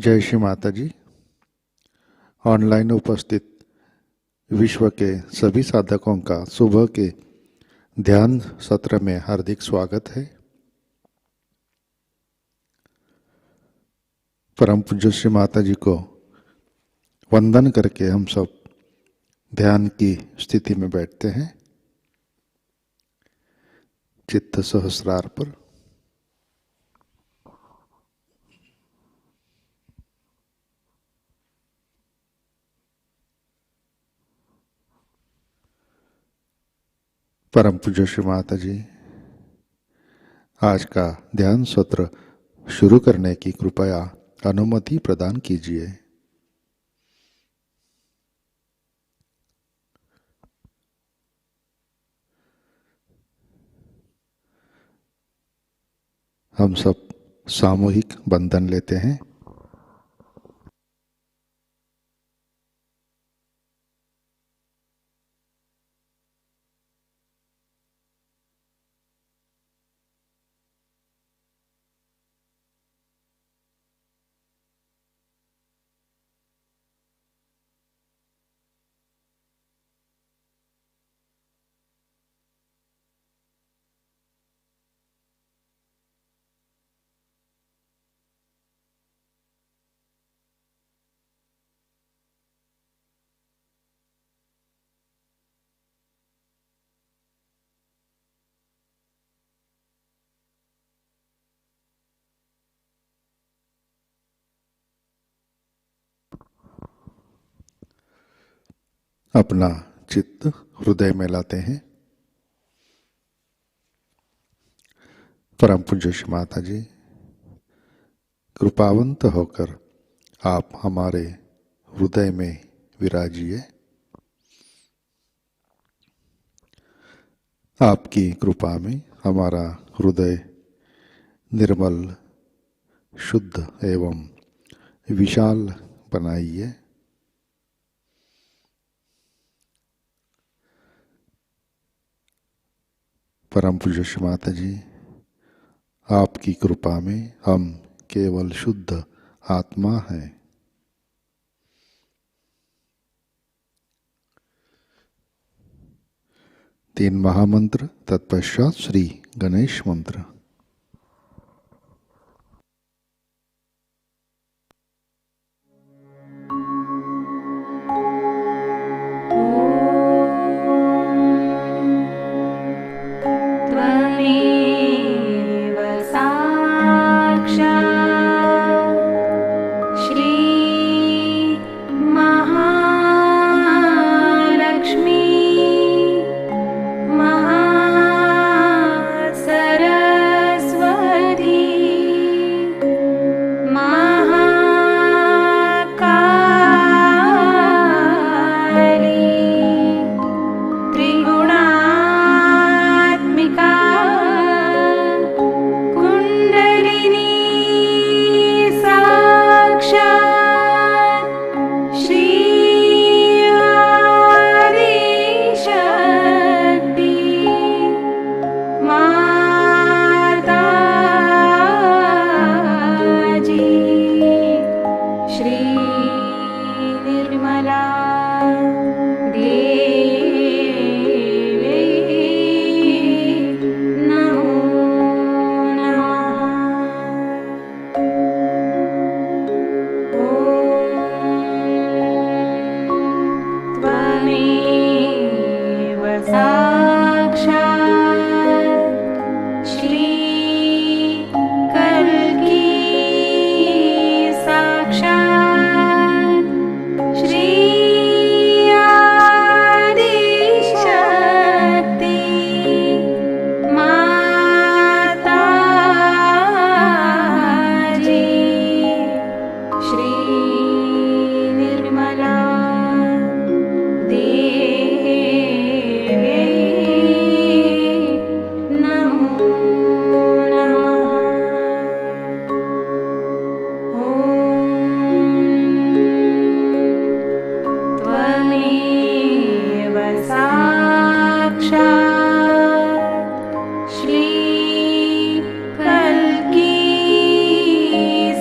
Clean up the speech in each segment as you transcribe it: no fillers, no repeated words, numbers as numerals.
जय श्री माताजी। ऑनलाइन उपस्थित विश्व के सभी साधकों का सुबह के ध्यान सत्र में हार्दिक स्वागत है। परम पूज्य श्री माताजी को वंदन करके हम सब ध्यान की स्थिति में बैठते हैं। चित्त सहस्रार पर परम पूज्य श्री माताजी आज का ध्यान सत्र शुरू करने की कृपया अनुमति प्रदान कीजिए। हम सब सामूहिक बंधन लेते हैं। अपना चित्त हृदय में लाते हैं। परम पूज्य श्री माताजी कृपावंत होकर आप हमारे हृदय में विराजिए। आपकी कृपा में हमारा हृदय निर्मल, शुद्ध एवं विशाल बनाइए। परम पूज्य श्री माताजी आपकी कृपा में हम केवल शुद्ध आत्मा हैं। तीन महामंत्र तत्पश्चात श्री गणेश मंत्र।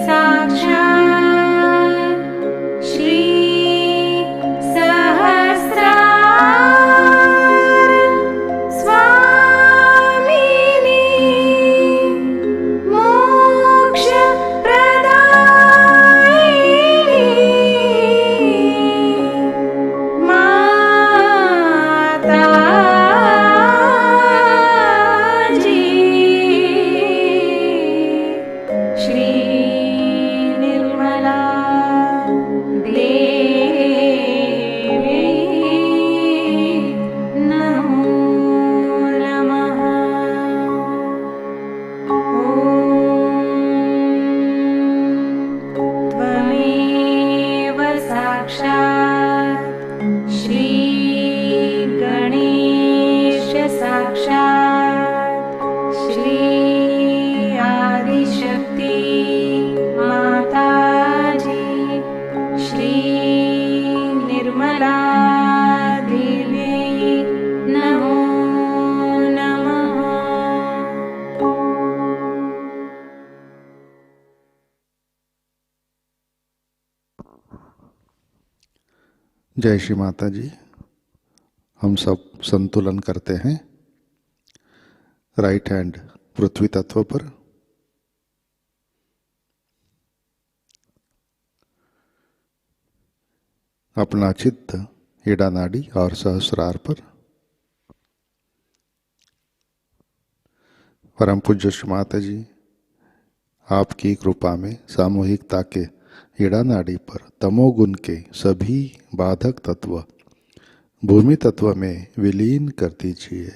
साक्षात् जय श्री माता जी। हम सब संतुलन करते हैं। राइट हैंड पृथ्वी तत्व पर, अपना चित्त ईड़ा नाड़ी और सहस्रार पर। परम पूज्य श्री माता जी, आपकी कृपा में सामूहिकता के ईड़ा नाड़ी पर तमोगुण के सभी बाधक तत्व भूमि तत्व में विलीन कर दीजिए।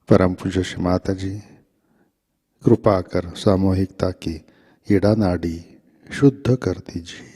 परम पूज्य श्री माता जी, कृपा कर सामूहिकता की ईड़ा नाड़ी शुद्ध कर दीजिए।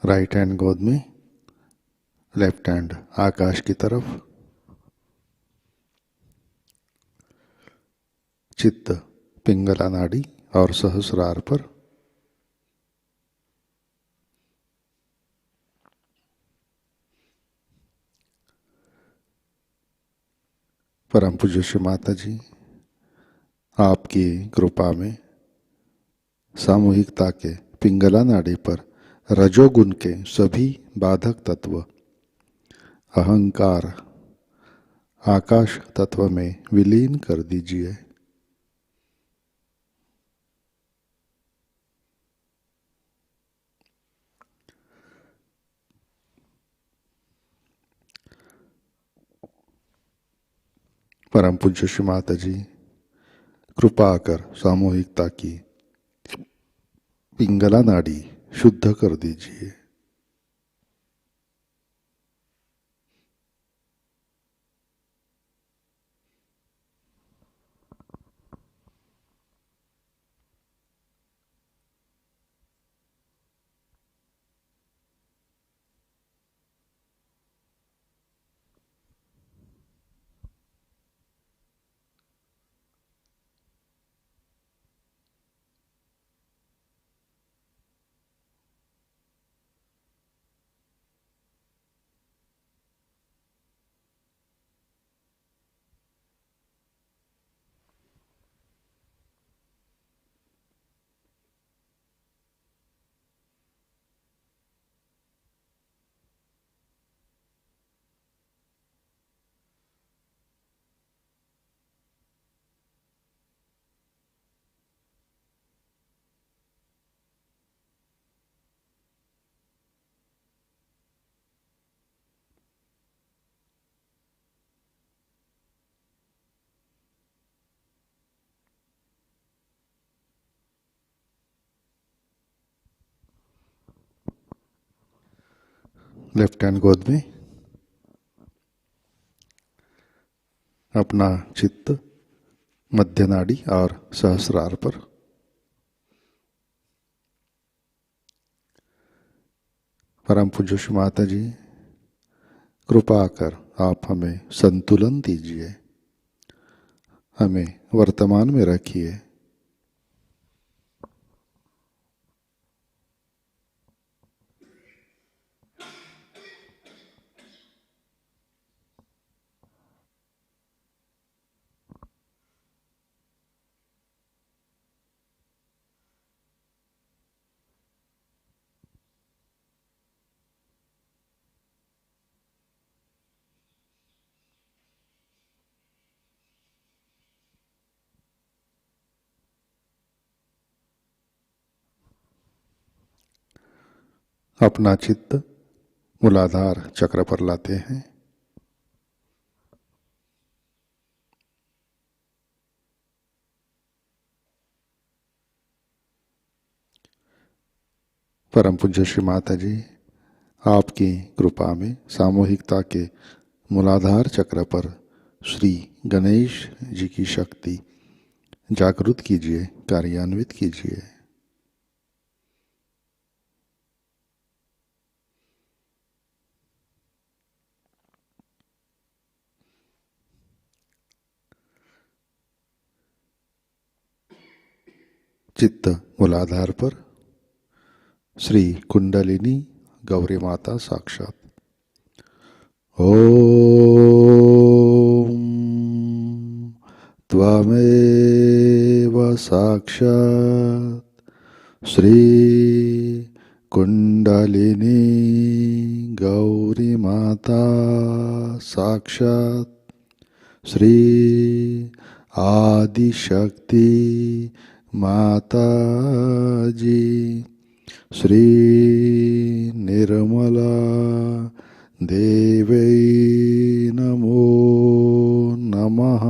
राइट हैंड गोद में, लेफ्ट हैंड आकाश की तरफ। चित्त पिंगला नाड़ी और सहस्रार पर। परम पूज्य श्री माता जी, आपकी कृपा में सामूहिकता के पिंगला नाड़ी पर रजोगुण के सभी बाधक तत्व अहंकार आकाश तत्व में विलीन कर दीजिए। परम पूज्य श्री माता जी, कृपा कर सामूहिकता की पिंगला नाड़ी शुद्ध कर दीजिए। लेफ्ट हैंड गोद में, अपना चित्त मध्य नाड़ी और सहस्रार पर। परम पूज्य श्री माता जी, कृपा कर आप हमें संतुलन दीजिए, हमें वर्तमान में रखिए। अपना चित्त मूलाधार चक्र पर लाते हैं। परम पूज्य श्री माता जी, आपकी कृपा में सामूहिकता के मूलाधार चक्र पर श्री गणेश जी की शक्ति जागृत कीजिए, कार्यान्वित कीजिए। चित्त मूलाधार पर श्री कुंडलिनी गौरी माता साक्षात। ओम त्वमेव साक्षात् श्री कुंडलिनी गौरी माता साक्षात् श्री आदिशक्ति माताजी श्री निर्मला देवै नमो नमः।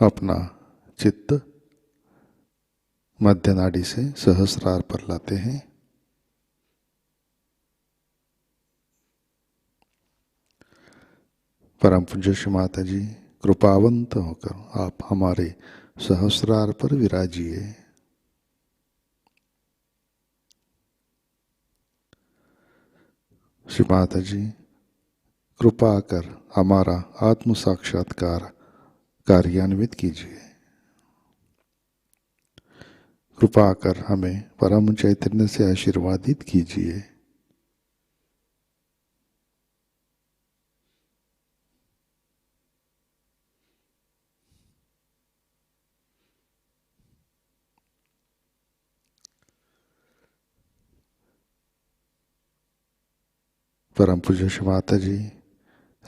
अपना चित्त मध्य नाड़ी से सहस्रार पर लाते हैं। परम पूज्य श्री माता जी, कृपावंत होकर आप हमारे सहस्रार पर विराजिए। श्री माता जी, कृपा कर हमारा आत्म साक्षात्कार कार्यान्वित कीजिए। कृपा कर हमें परम चैतन्य से आशीर्वादित कीजिए। परम पूज्य श्री माता जी,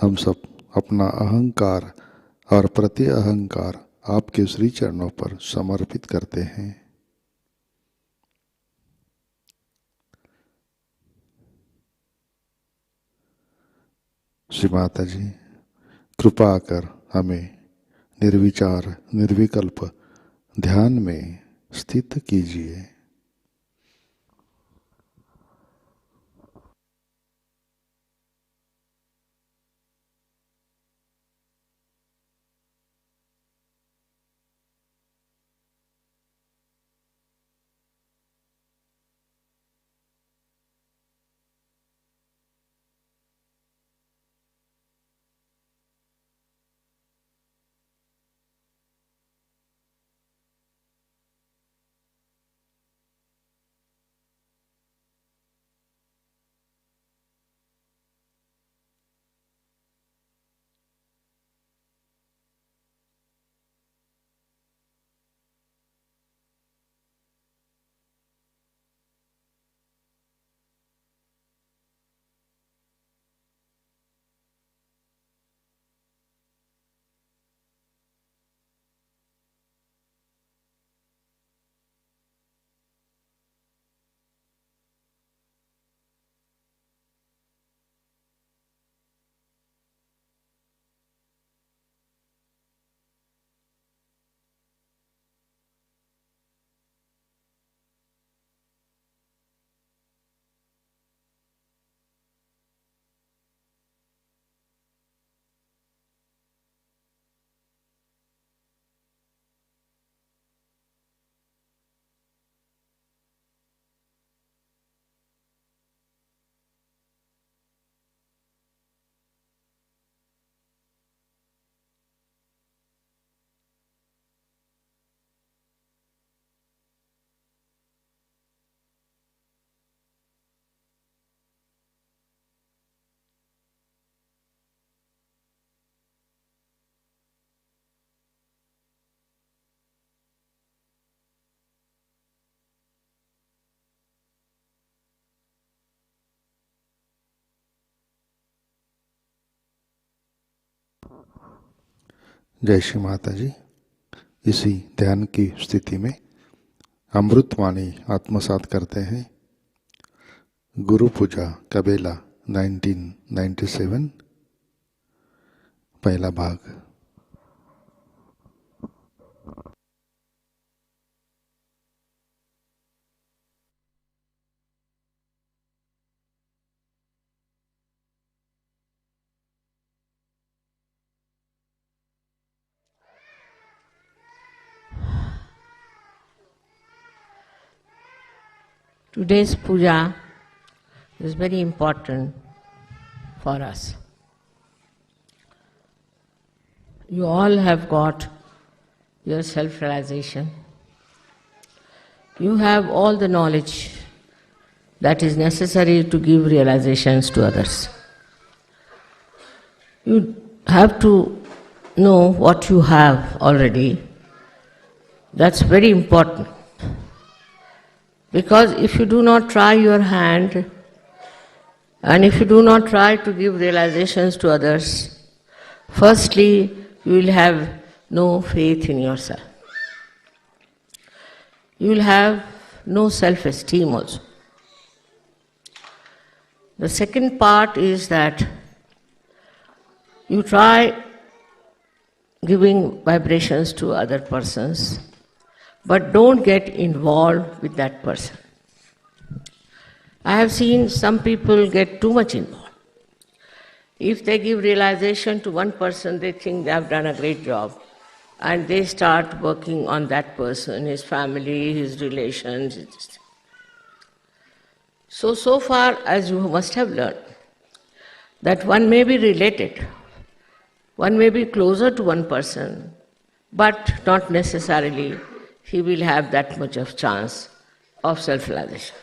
हम सब अपना अहंकार और प्रति अहंकार आपके श्री चरणों पर समर्पित करते हैं। श्री माता जी, कृपा कर हमें निर्विचार निर्विकल्प ध्यान में स्थित कीजिए। जय श्री माता जी। इसी ध्यान की स्थिति में अमृतवाणी आत्मसात करते हैं। गुरु पूजा कबेला 1997, पहला भाग। Today's puja is very important for us. You all have got your self-realization. You have all the knowledge that is necessary to give realizations to others. You have to know what you have already. That's very important. Because if you do not try your hand, and if you do not try to give realizations to others, firstly, you will have no faith in yourself. You will have no self-esteem also. The second part is that you try giving vibrations to other persons, but don't get involved with that person. I have seen some people get too much involved. If they give realization to one person, they think they have done a great job, and they start working on that person, his family, his relations. So far as you must have learned, that one may be related, one may be closer to one person, but not necessarily he will have that much of chance of self-realization.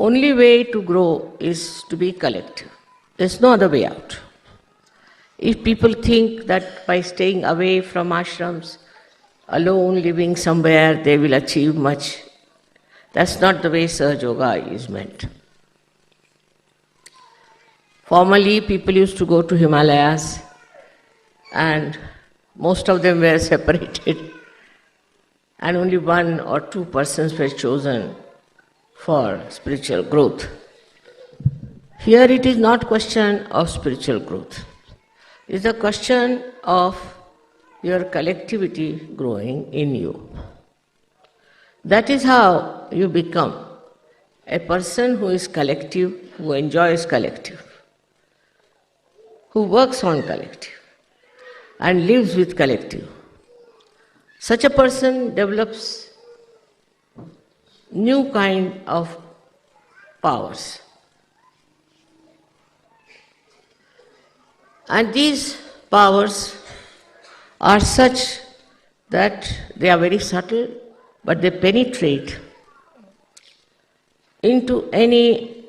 Only way to grow is to be collective. There's no other way out. If people think that by staying away from ashrams, alone living somewhere, they will achieve much, that's not the way Sahajayoga is meant. Formerly, people used to go to Himalayas, and most of them were separated, and only 1 or 2 persons were chosen for spiritual growth. Here it is not question of spiritual growth. It is a question of your collectivity growing in you. That is how you become a person who is collective, who enjoys collective, who works on collective and lives with collective. Such a person develops new kind of powers. And these powers are such that they are very subtle, but they penetrate into any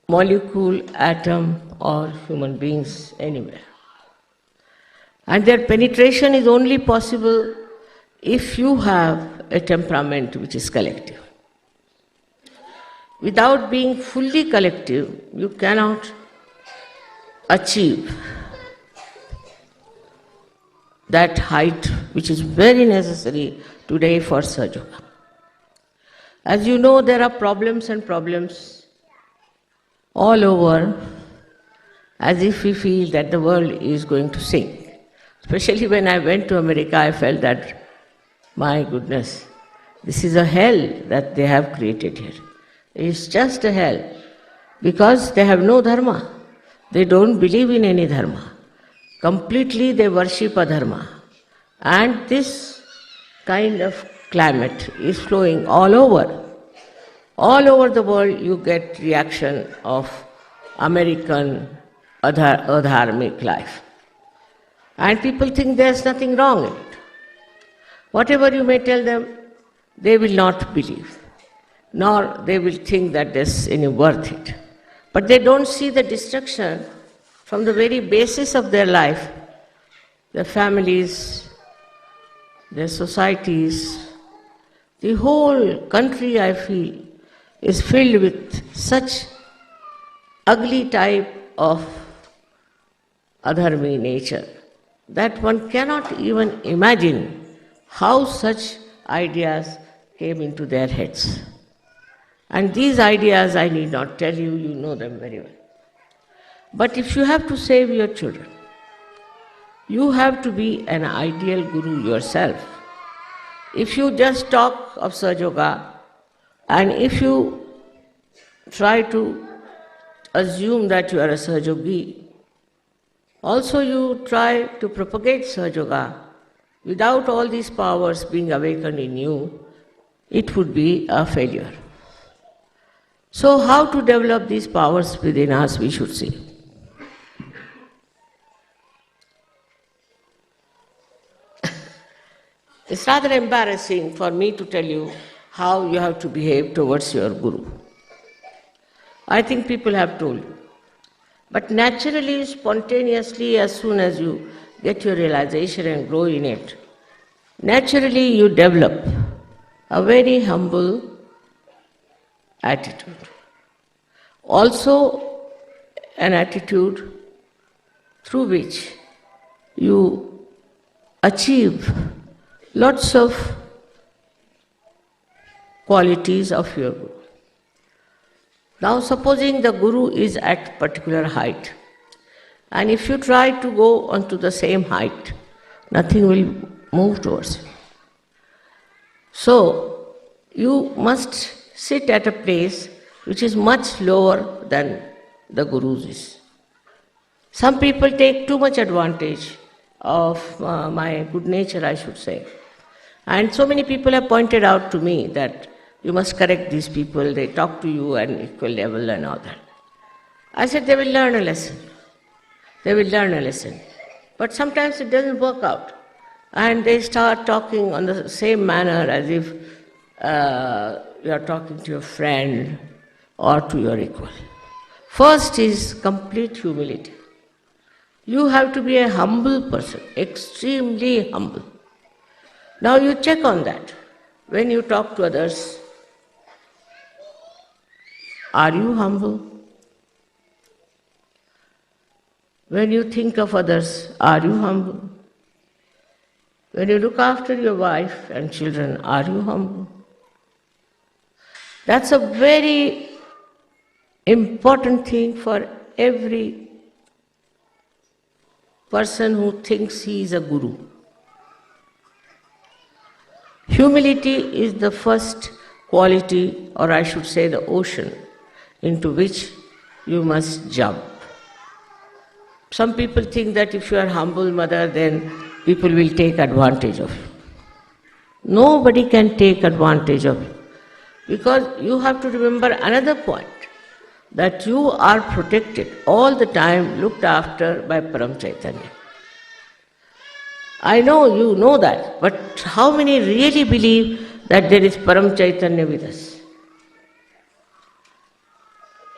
molecule, atom, or human beings anywhere. And their penetration is only possible if you have a temperament which is collective. Without being fully collective, you cannot achieve that height which is very necessary today for Sahajayoga. As you know, there are problems and problems all over, as if we feel that the world is going to sink. Especially when I went to America, I felt that, my goodness, this is a hell that they have created here. It's just a hell, because they have no dharma. They don't believe in any dharma. Completely they worship adharma. And this kind of climate is flowing all over. All over the world you get reaction of American adharmic life. And people think there's nothing wrong in it. Whatever you may tell them, they will not believe, nor they will think that there's any worth it. But they don't see the destruction from the very basis of their life, their families, their societies, the whole country, I feel, is filled with such ugly type of adharmi nature that one cannot even imagine how such ideas came into their heads. And these ideas I need not tell you, you know them very well. But if you have to save your children, you have to be an ideal guru yourself. If you just talk of Sahajayoga and if you try to assume that you are a Sahajogi, also you try to propagate Sahajayoga without all these powers being awakened in you, it would be a failure. So how to develop these powers within us, we should see. It's rather embarrassing for me to tell you how you have to behave towards your guru. I think people have told you. But naturally, spontaneously, as soon as you get your realization and grow in it, naturally you develop a very humble attitude. Also, an attitude through which you achieve lots of qualities of your guru. Now, supposing the guru is at particular height, and if you try to go onto the same height, nothing will move towards you. So, you must sit at a place which is much lower than the guru's is. Some people take too much advantage of my good nature, I should say. And so many people have pointed out to me that you must correct these people, they talk to you at equal level and all that. I said they will learn a lesson. They will learn a lesson. But sometimes it doesn't work out. And they start talking on the same manner as if you are talking to your friend or to your equal. First is complete humility. You have to be a humble person, extremely humble. Now you check on that. When you talk to others, are you humble? When you think of others, are you humble? When you look after your wife and children, are you humble? That's a very important thing for every person who thinks he is a guru. Humility is the first quality, or I should say the ocean, into which you must jump. Some people think that if you are humble mother, then people will take advantage of you. Nobody can take advantage of you. Because you have to remember another point, that you are protected all the time, looked after by Param Chaitanya. I know you know that, but how many really believe that there is Param Chaitanya with us?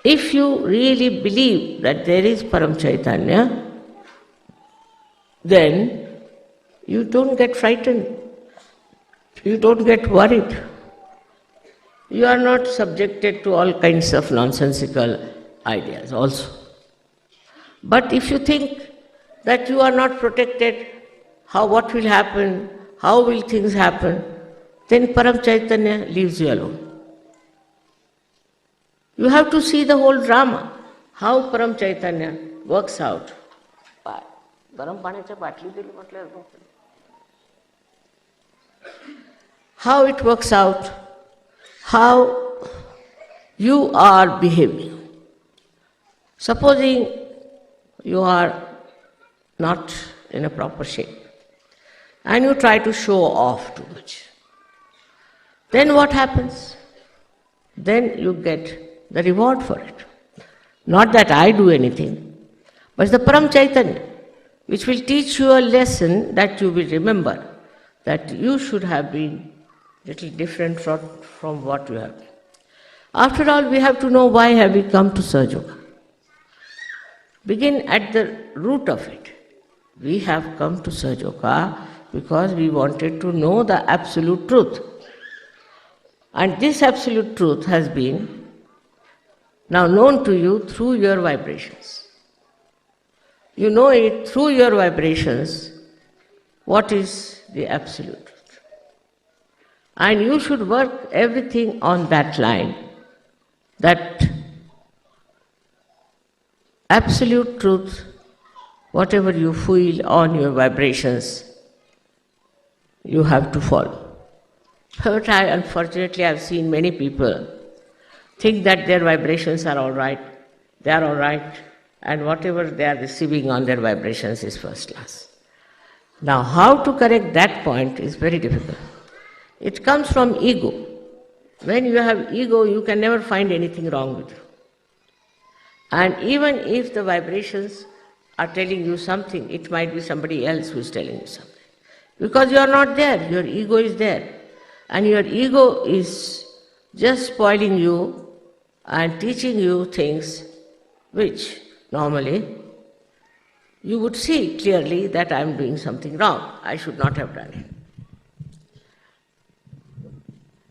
If you really believe that there is Param Chaitanya, then you don't get frightened, you don't get worried. You are not subjected to all kinds of nonsensical ideas also. But if you think that you are not protected, what will happen, how will things happen, then Param Chaitanya leaves you alone. You have to see the whole drama, how Param Chaitanya works out. How it works out, how you are behaving. Supposing you are not in a proper shape and you try to show off too much, then what happens? Then you get the reward for it. Not that I do anything, but it's the Param Chaitanya, which will teach you a lesson that you will remember, that you should have been little different from what you have been. After all, we have to know why have we come to Sahajayoga. Begin at the root of it. We have come to Sahajayoga because we wanted to know the absolute truth. And this absolute truth has been now known to you through your vibrations. You know it through your vibrations what is the absolute truth. And you should work everything on that line, that absolute truth, whatever you feel on your vibrations, you have to follow. But unfortunately, I've seen many people think that their vibrations are all right, they are all right, and whatever they are receiving on their vibrations is first class. Now, how to correct that point is very difficult. It comes from ego. When you have ego, you can never find anything wrong with you. And even if the vibrations are telling you something, it might be somebody else who is telling you something. Because you are not there, your ego is there. And your ego is just spoiling you and teaching you things which normally you would see clearly that I am doing something wrong. I should not have done it.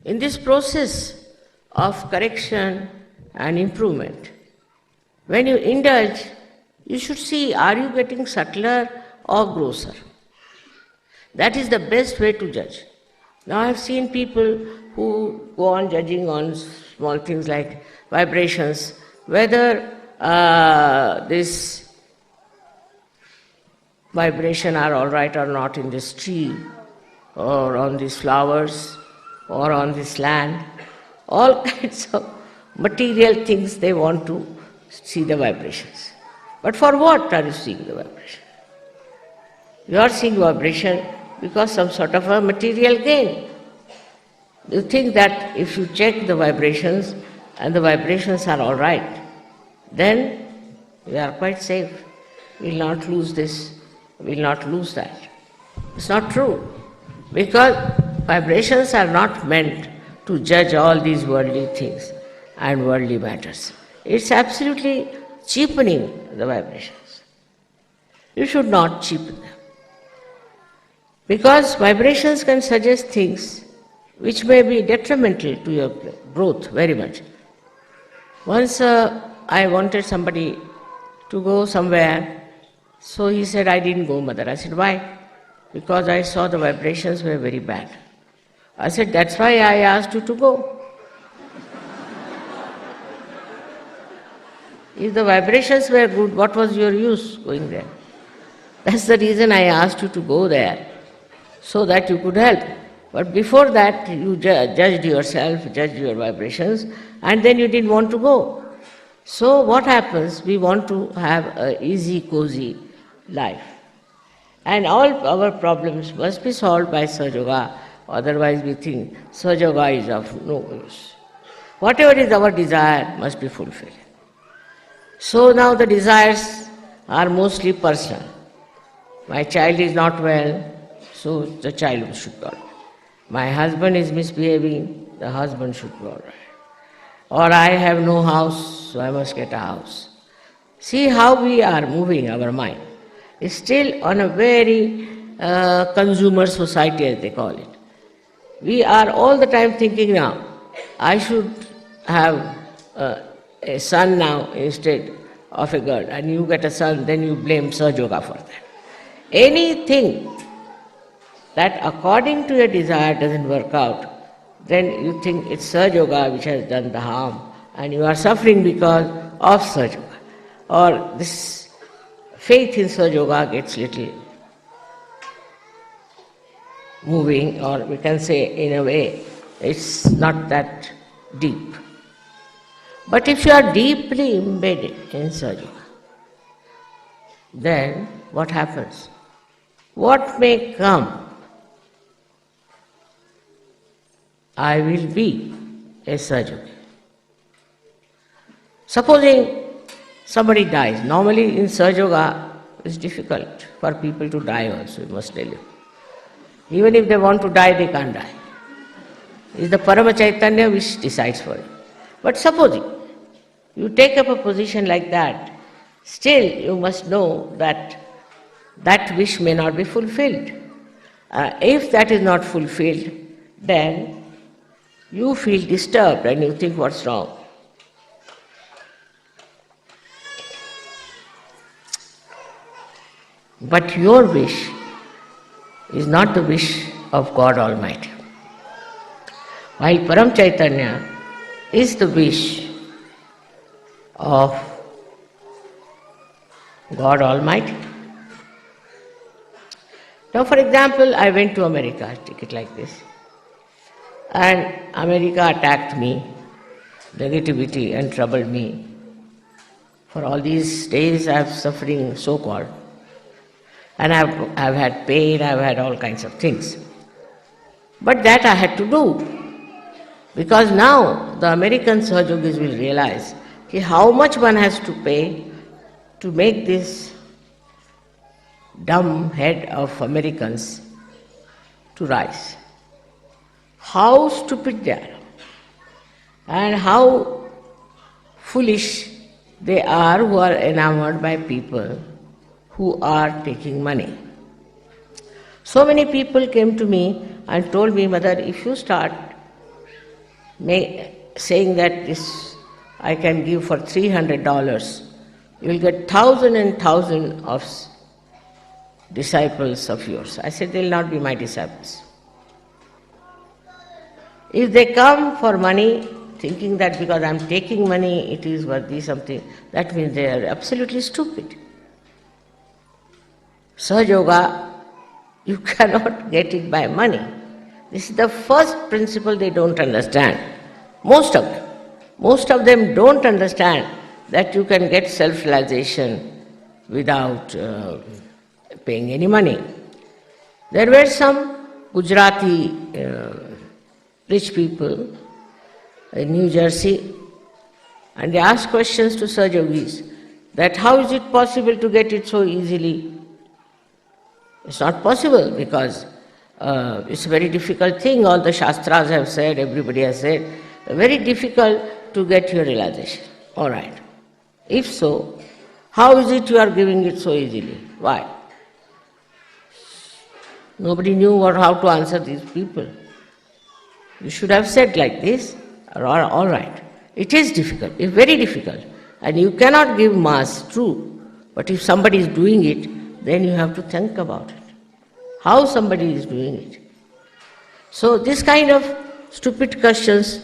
In this process of correction and improvement, when you indulge, you should see, are you getting subtler or grosser? That is the best way to judge. Now I have seen people who go on judging on small things like vibrations, whether this vibration are all right or not in this tree, or on these flowers, or on this land. All kinds of material things they want to see the vibrations. But for what are you seeing the vibration? You are seeing vibration because some sort of a material gain. You think that if you check the vibrations and the vibrations are all right, then we are quite safe. We will not lose this, we will not lose that. It's not true, because vibrations are not meant to judge all these worldly things and worldly matters. It's absolutely cheapening the vibrations. You should not cheapen them. Because vibrations can suggest things which may be detrimental to your growth very much. Once I wanted somebody to go somewhere, so he said, I didn't go, mother. I said, why? Because I saw the vibrations were very bad. I said, that's why I asked you to go. If the vibrations were good, what was your use going there? That's the reason I asked you to go there, so that you could help. But before that, you judged yourself, judged your vibrations, and then you didn't want to go. So what happens? We want to have an easy, cozy life. And all our problems must be solved by Sahajayoga, otherwise we think Sahajayoga is of no use. Whatever is our desire must be fulfilled. So now the desires are mostly personal. My child is not well, so the child should be all right. My husband is misbehaving, the husband should be all right. Or I have no house, so I must get a house. See how we are moving our mind. It's still on a very consumer society, as they call it. We are all the time thinking now, I should have a son now instead of a girl, and you get a son, then you blame Sahajayoga for that. Anything that according to your desire doesn't work out, then you think it's Sahajayoga which has done the harm, and you are suffering because of Sahajayoga. Or this faith in Sahajayoga gets little moving, or we can say in a way, it's not that deep. But if you are deeply embedded in Sahajayoga, then what happens? What may come, I will be a Sahajayogi. Supposing somebody dies. Normally in Sahajayoga, it's difficult for people to die also, I must tell you. Even if they want to die, they can't die. It's the Parama Chaitanya which decides for it. But supposing you take up a position like that, still you must know that that wish may not be fulfilled. If that is not fulfilled, then you feel disturbed and you think, what's wrong? But your wish is not the wish of God Almighty. While Param Chaitanya is the wish of God Almighty. Now, for example, I went to America, take it like this, and America attacked me, negativity, and troubled me. For all these days I have suffering, so-called, and I've had pain, I've had all kinds of things. But that I had to do, because now the American Sahajogis will realize how much one has to pay to make this dumb head of Americans to rise. How stupid they are, and how foolish they are who are enamored by people who are taking money. So many people came to me and told me, Mother, if you start saying that this I can give for $300, you will get 1,000 and 1,000 of disciples of yours. I said, they will not be my disciples. If they come for money, thinking that because I am taking money, it is worthy something, that means they are absolutely stupid. Sahajayoga, you cannot get it by money. This is the first principle they don't understand. Most of them don't understand that you can get self-realization without paying any money. There were some Gujarati rich people in New Jersey, and they asked questions to Sahajogis that how is it possible to get it so easily? It's not possible, because it's a very difficult thing. All the Shastras have said, everybody has said, very difficult to get your realization. All right. If so, how is it you are giving it so easily? Why? Nobody knew how to answer these people. You should have said like this, all right. It is difficult, it's very difficult, and you cannot give mass, true. But if somebody is doing it, then you have to think about it. How somebody is doing it. So this kind of stupid questions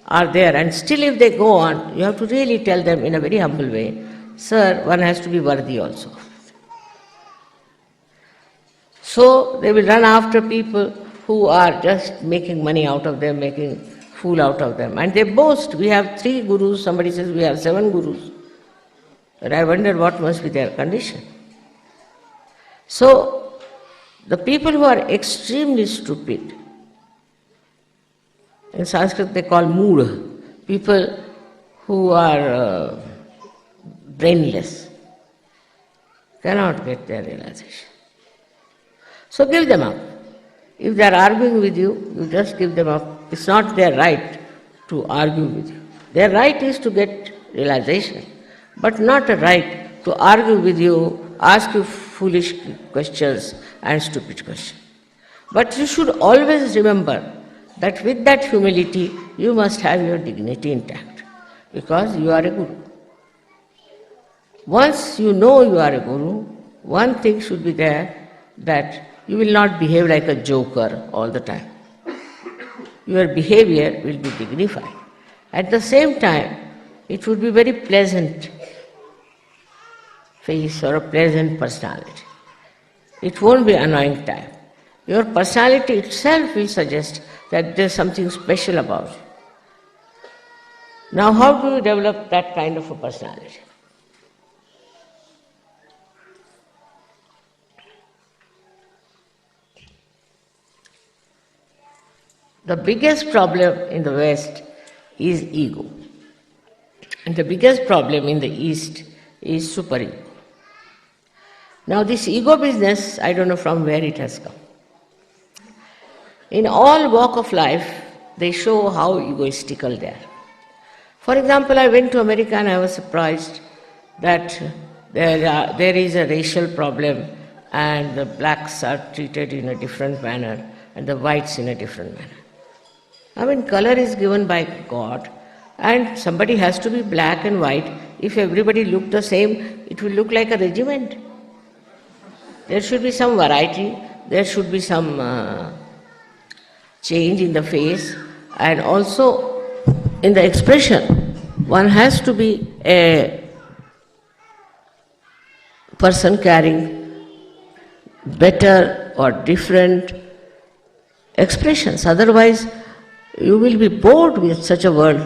are there, and still if they go on, you have to really tell them in a very humble way, sir, one has to be worthy also. So they will run after people who are just making money out of them, making fool out of them. And they boast, we have 3 gurus, somebody says we have 7 gurus. But I wonder what must be their condition. So the people who are extremely stupid, in Sanskrit they call mood, people who are brainless, cannot get their realization. So give them up. If they are arguing with you, you just give them up. It's not their right to argue with you. Their right is to get realization, but not a right to argue with you, ask you foolish questions and stupid questions. But you should always remember that with that humility, you must have your dignity intact, because you are a guru. Once you know you are a guru, one thing should be there, that you will not behave like a joker all the time. Your behavior will be dignified. At the same time, it would be very pleasant face or a pleasant personality. It won't be annoying type. Your personality itself will suggest that there's something special about you. Now, how do you develop that kind of a personality? The biggest problem in the West is ego. And the biggest problem in the East is superego. Now this ego business, I don't know from where it has come. In all walk of life, they show how egoistical they are. For example, I went to America and I was surprised that there is a racial problem, and the blacks are treated in a different manner and the whites in a different manner. I mean, color is given by God, and somebody has to be black and white. If everybody looked the same, it will look like a regiment. There should be some variety, there should be some change in the face, and also in the expression. One has to be a person carrying better or different expressions. Otherwise, you will be bored with such a world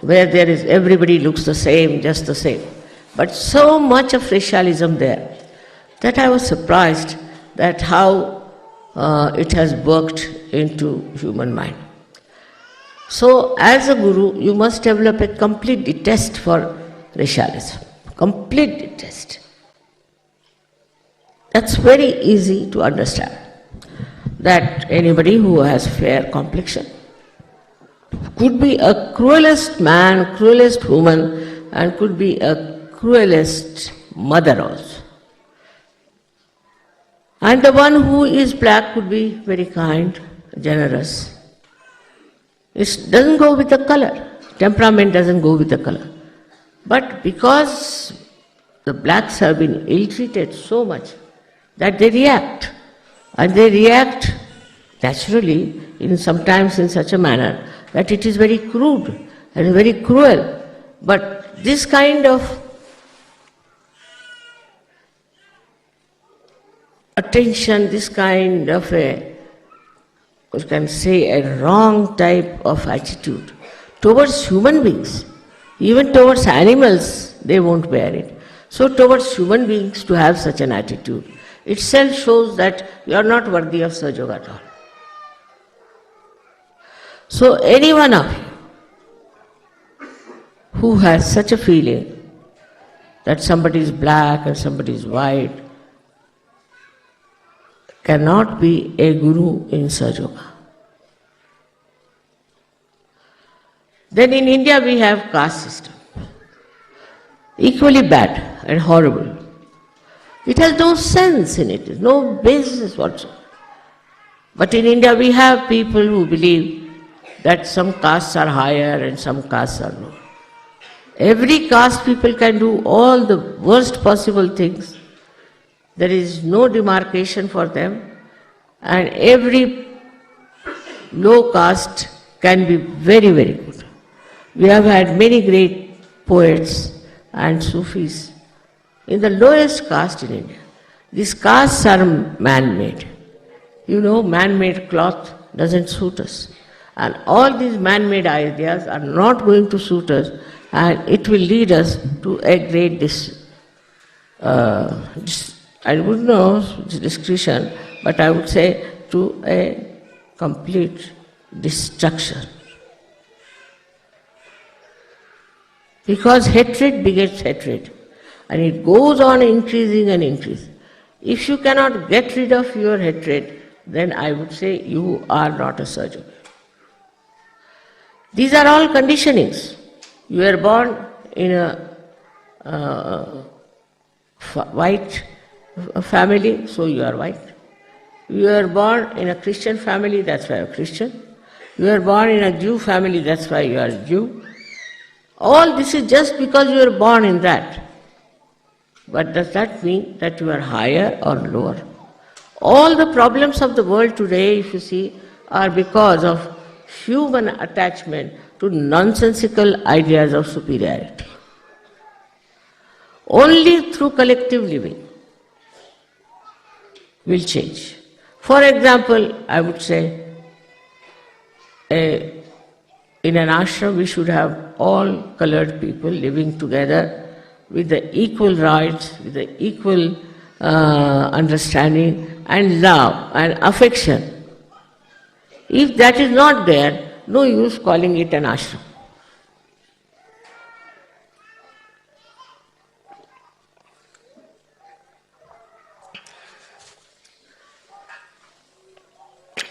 where there is everybody looks the same, just the same. But so much of racialism there that I was surprised that how it has worked into human mind. So, as a guru, you must develop a complete detest for racialism. Complete detest. That's very easy to understand. That anybody who has fair complexion could be a cruelest man, cruelest woman, and could be a cruelest mother also. And the one who is black could be very kind, generous. It doesn't go with the color. Temperament doesn't go with the color. But because the blacks have been ill-treated so much that they react. And they react naturally, sometimes in such a manner that it is very crude and very cruel. But this kind of attention, this kind of you can say a wrong type of attitude towards human beings, even towards animals, they won't bear it. So towards human beings to have such an attitude itself shows that you are not worthy of Sahajayoga at all. So any one of you who has such a feeling that somebody is black and somebody is white cannot be a guru in Sahajayoga. Then in India we have caste system, equally bad and horrible. It has no sense in it, no basis whatsoever. But in India we have people who believe that some castes are higher and some castes are lower. Every caste people can do all the worst possible things. There is no demarcation for them, and every low caste can be very, very good. We have had many great poets and Sufis in the lowest caste in India. These castes are man-made. You know, man-made cloth doesn't suit us. And all these man-made ideas are not going to suit us, and it will lead us to a great I wouldn't know discretion, but I would say to a complete destruction. Because hatred begets hatred, and it goes on increasing and increasing. If you cannot get rid of your hatred, then I would say you are not a Sahajayoga. These are all conditionings. You are born in a white family, so you are white. You are born in a Christian family, that's why you are Christian. You are born in a Jew family, that's why you are Jew. All this is just because you are born in that. But does that mean that you are higher or lower? All the problems of the world today, if you see, are because of human attachment to nonsensical ideas of superiority. Only through collective living will change. For example, I would say, in an ashram we should have all colored people living together with the equal rights, with the equal understanding and love and affection. If that is not there, no use calling it an ashram.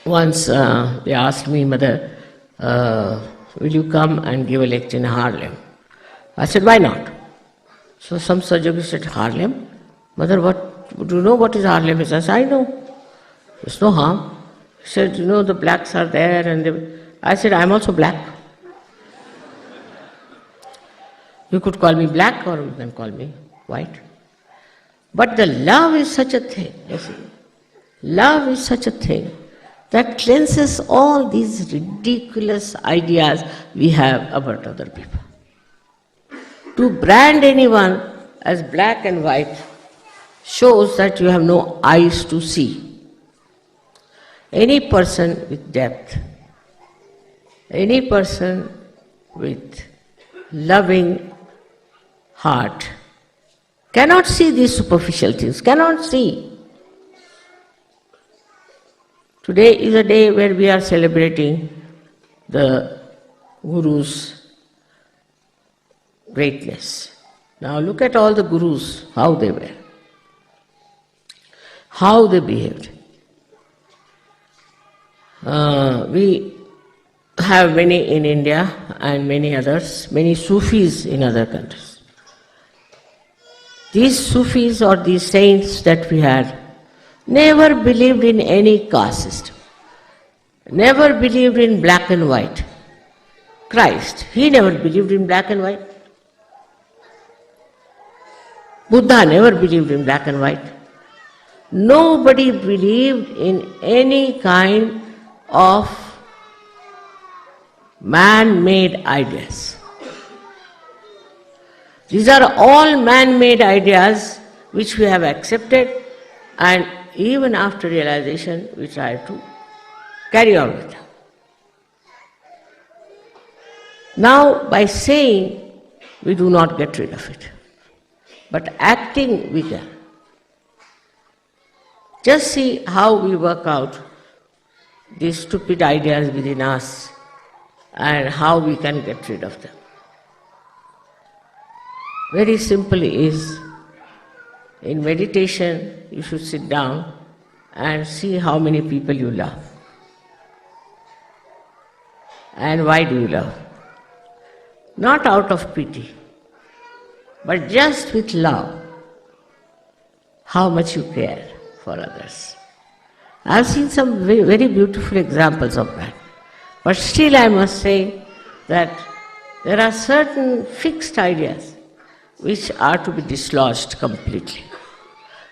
Once they asked me, Mother, will you come and give a lecture in Harlem? I said, why not? So some Sahajayogi said, Harlem? Mother, do you know what is Harlem? I said, I know. There's no harm. He said, you know, the blacks are there. I said, I'm also black. You could call me black or you can call me white. But the love is such a thing, you see. Love is such a thing that cleanses all these ridiculous ideas we have about other people. To brand anyone as black and white shows that you have no eyes to see. Any person with depth, any person with loving heart cannot see these superficial things, cannot see. Today is a day where we are celebrating the Guru's greatness. Now look at all the Gurus, how they were, how they behaved. We have many in India and many others, many Sufis in other countries. These Sufis or these saints that we had never believed in any caste system, never believed in black and white. Christ, he never believed in black and white. Buddha never believed in black and white. Nobody believed in any kind of man-made ideas. These are all man-made ideas which we have accepted, and even after realization we try to carry on with them. Now by saying we do not get rid of it, but acting we can. Just see how we work out these stupid ideas within us and how we can get rid of them. Very simply is, in meditation you should sit down and see how many people you love. And why do you love? Not out of pity, but just with love, how much you care for others. I have seen some very beautiful examples of that. But still I must say that there are certain fixed ideas which are to be dislodged completely.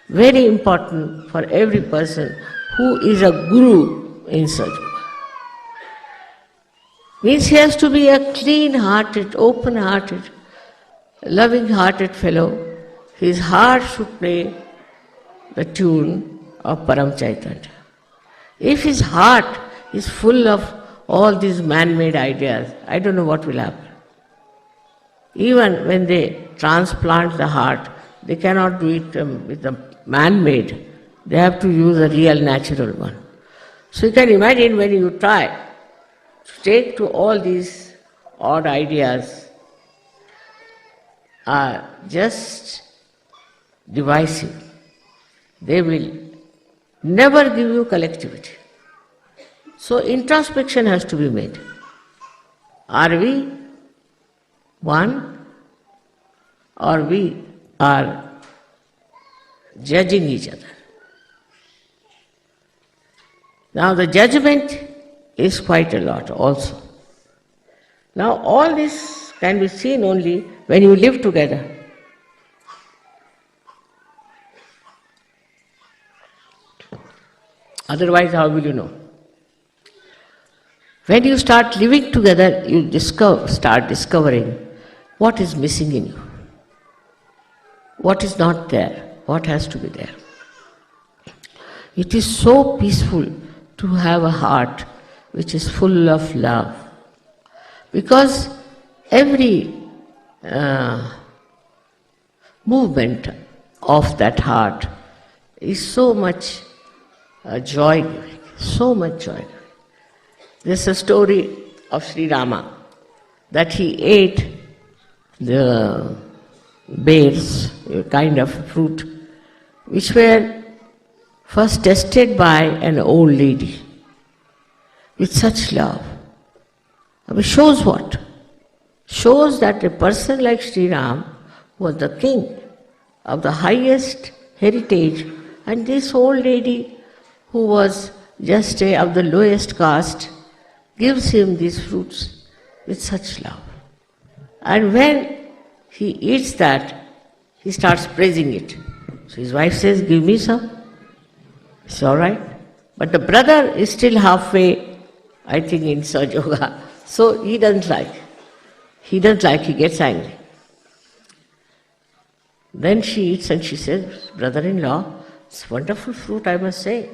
Very important for every person who is a guru in Sahajayoga. Means he has to be a clean-hearted, open-hearted, loving-hearted fellow. His heart should play the tune of Param Chaitanya. If his heart is full of all these man-made ideas, I don't know what will happen. Even when they transplant the heart, they cannot do it with the man-made. They have to use a real natural one. So you can imagine when you try to take to all these odd ideas are just divisive. They will never give you collectivity. So introspection has to be made. Are we one, or we are judging each other? Now the judgment is quite a lot also. Now all this can be seen only when you live together. Otherwise, how will you know? When you start living together, you start discovering what is missing in you, what is not there, what has to be there. It is so peaceful to have a heart which is full of love, because every movement of that heart is so much joy-giving, so much joy-giving. There's a story of Sri Rama that he ate the berries, a kind of fruit, which were first tested by an old lady with such love. It shows what? Shows that a person like Sri Ram was the king of the highest heritage, and this old lady who was just of the lowest caste gives him these fruits with such love. And when he eats that, he starts praising it. So his wife says, give me some. It's all right. But the brother is still halfway, I think, in Sahajayoga. So he doesn't like. He gets angry. Then she eats and she says, brother-in-law, it's wonderful fruit, I must say.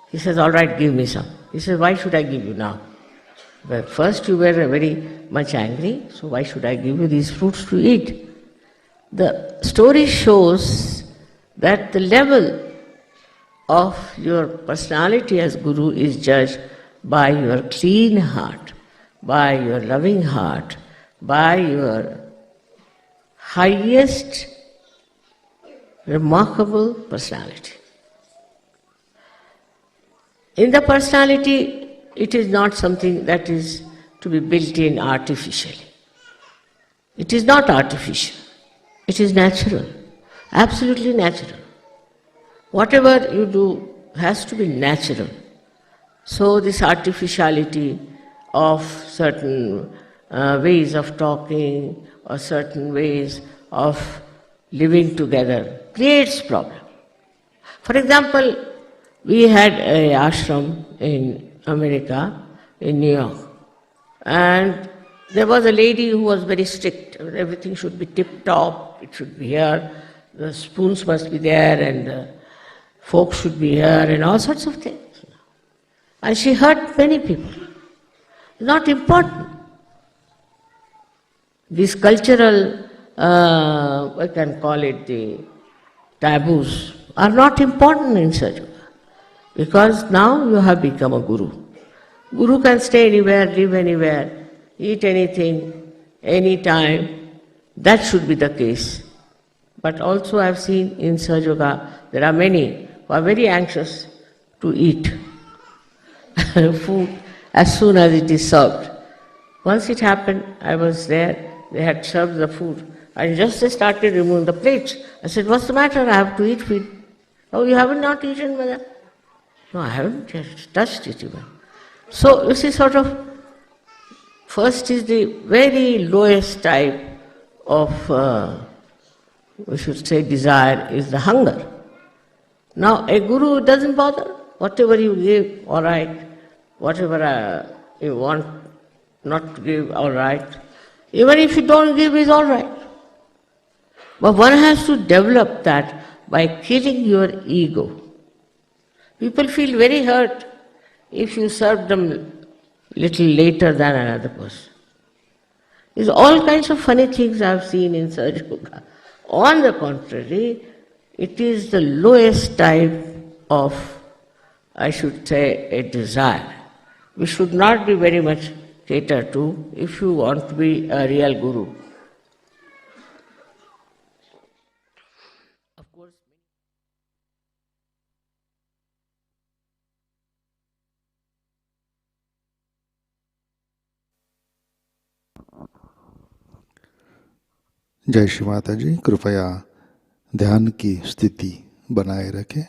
He says, all right, give me some. He says, why should I give you now? Well, first you were very much angry, so why should I give you these fruits to eat? The story shows that the level of your personality as Guru is judged by your clean heart, by your loving heart, by your highest remarkable personality. In the personality, it is not something that is to be built in artificially. It is not artificial. It is natural, absolutely natural. Whatever you do has to be natural. So this artificiality of certain ways of talking or certain ways of living together creates problem. For example, we had an ashram in America, in New York, and there was a lady who was very strict. Everything should be tip-top, it should be here, the spoons must be there, and the forks should be here, and all sorts of things. And she hurt many people. Not important. These cultural, I can call it the taboos, are not important in Sahajayoga. Because now you have become a guru. Guru can stay anywhere, live anywhere, eat anything, anytime. That should be the case. But also I have seen in Sahajayoga, there are many who are very anxious to eat food as soon as it is served. Once it happened, I was there, they had served the food. I just started removing the plates. I said, what's the matter? I have to eat food. Oh, you haven't not eaten, mother? No, I haven't just touched it even. So, you see, sort of, first is the very lowest type of, we should say, desire is the hunger. Now, a guru doesn't bother. Whatever you give, all right. Whatever you want not to give, all right. Even if you don't give, is all right. But one has to develop that by killing your ego. People feel very hurt if you serve them little later than another person. There's all kinds of funny things I've seen in Sahajayoga. On the contrary, it is the lowest type of, I should say, a desire. We should not be very much catered to if you want to be a real guru. Of course. जय श्री माता जी, कृपया ध्यान की स्थिति बनाए रखें।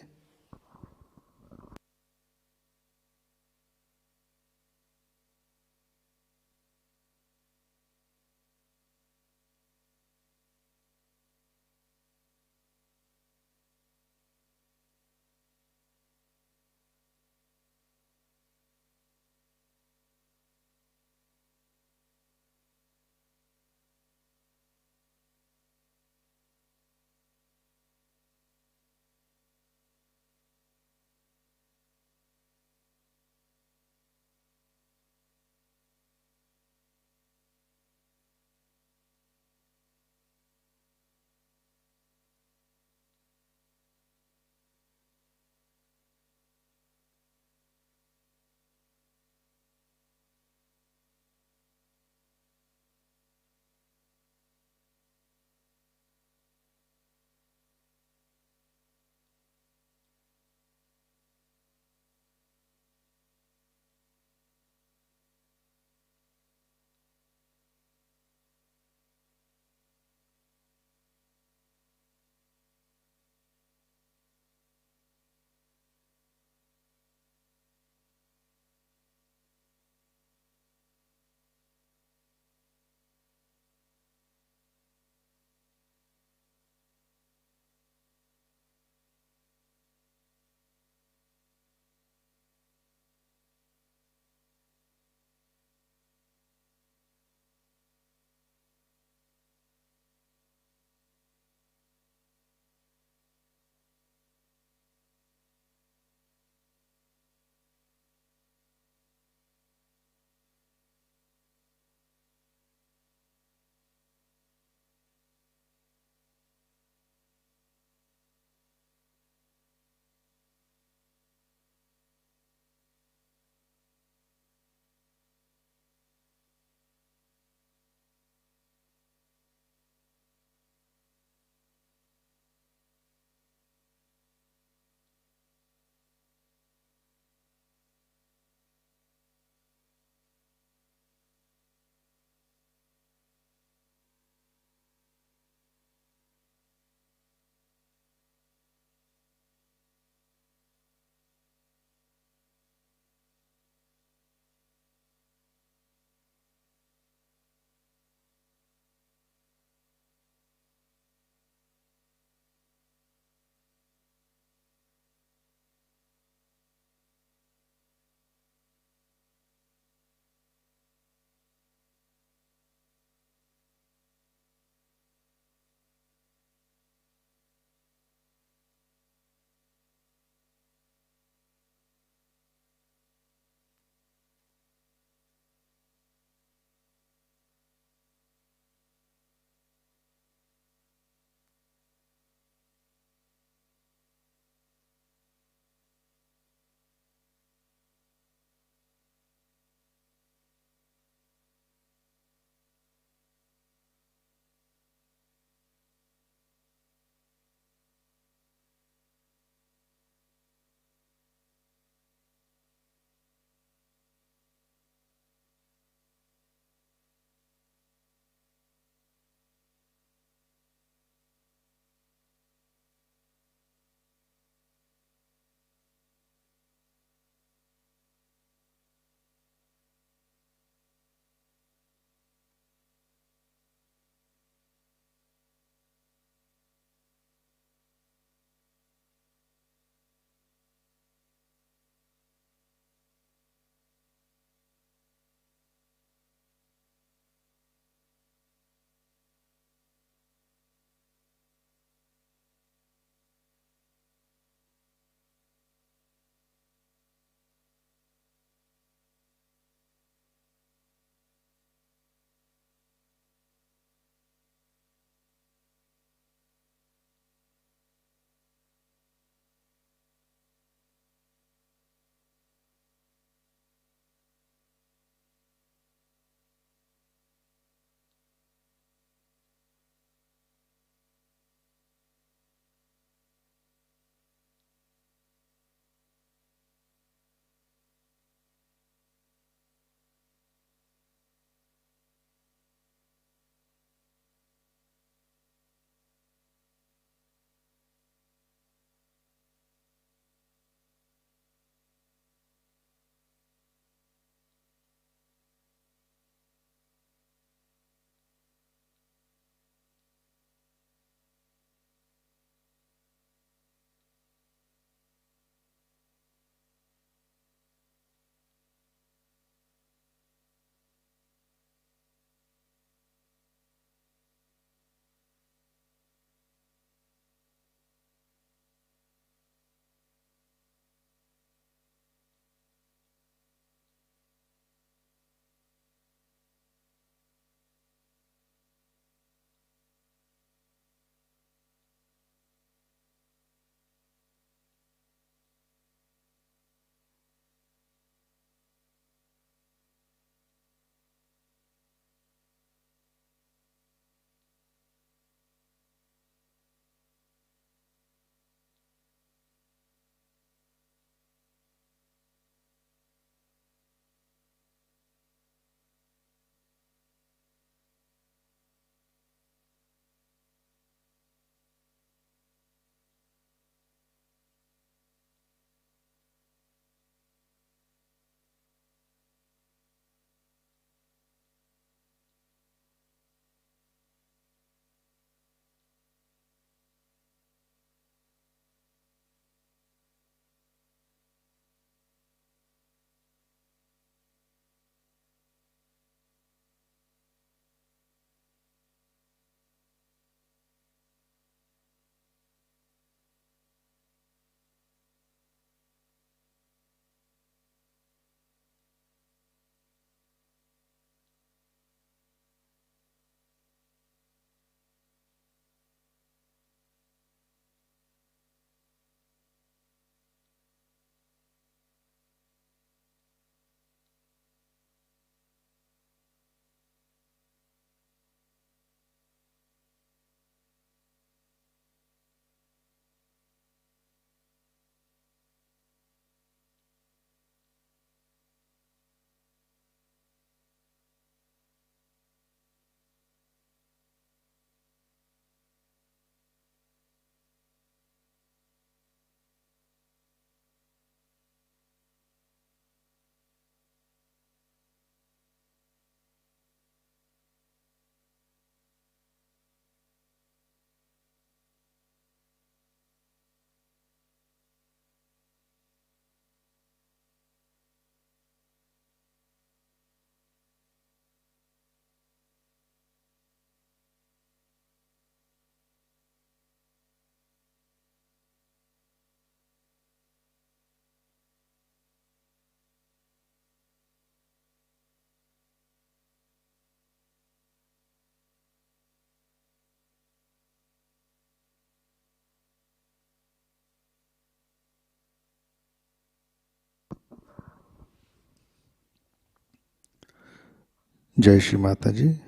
जय श्री माता जी।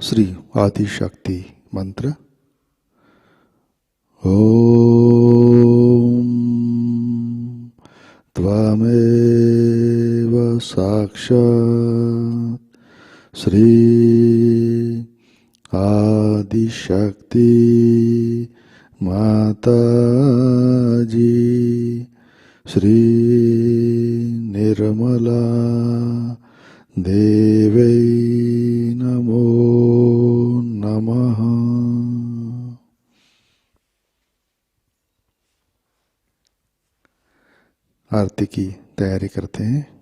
श्री आदि शक्ति मंत्र। ओम त्वमेव साक्षात् श्री आदिशक्ति माताजी श्री निर्मला देवै नमो नमः। आरती की तैयारी करते हैं।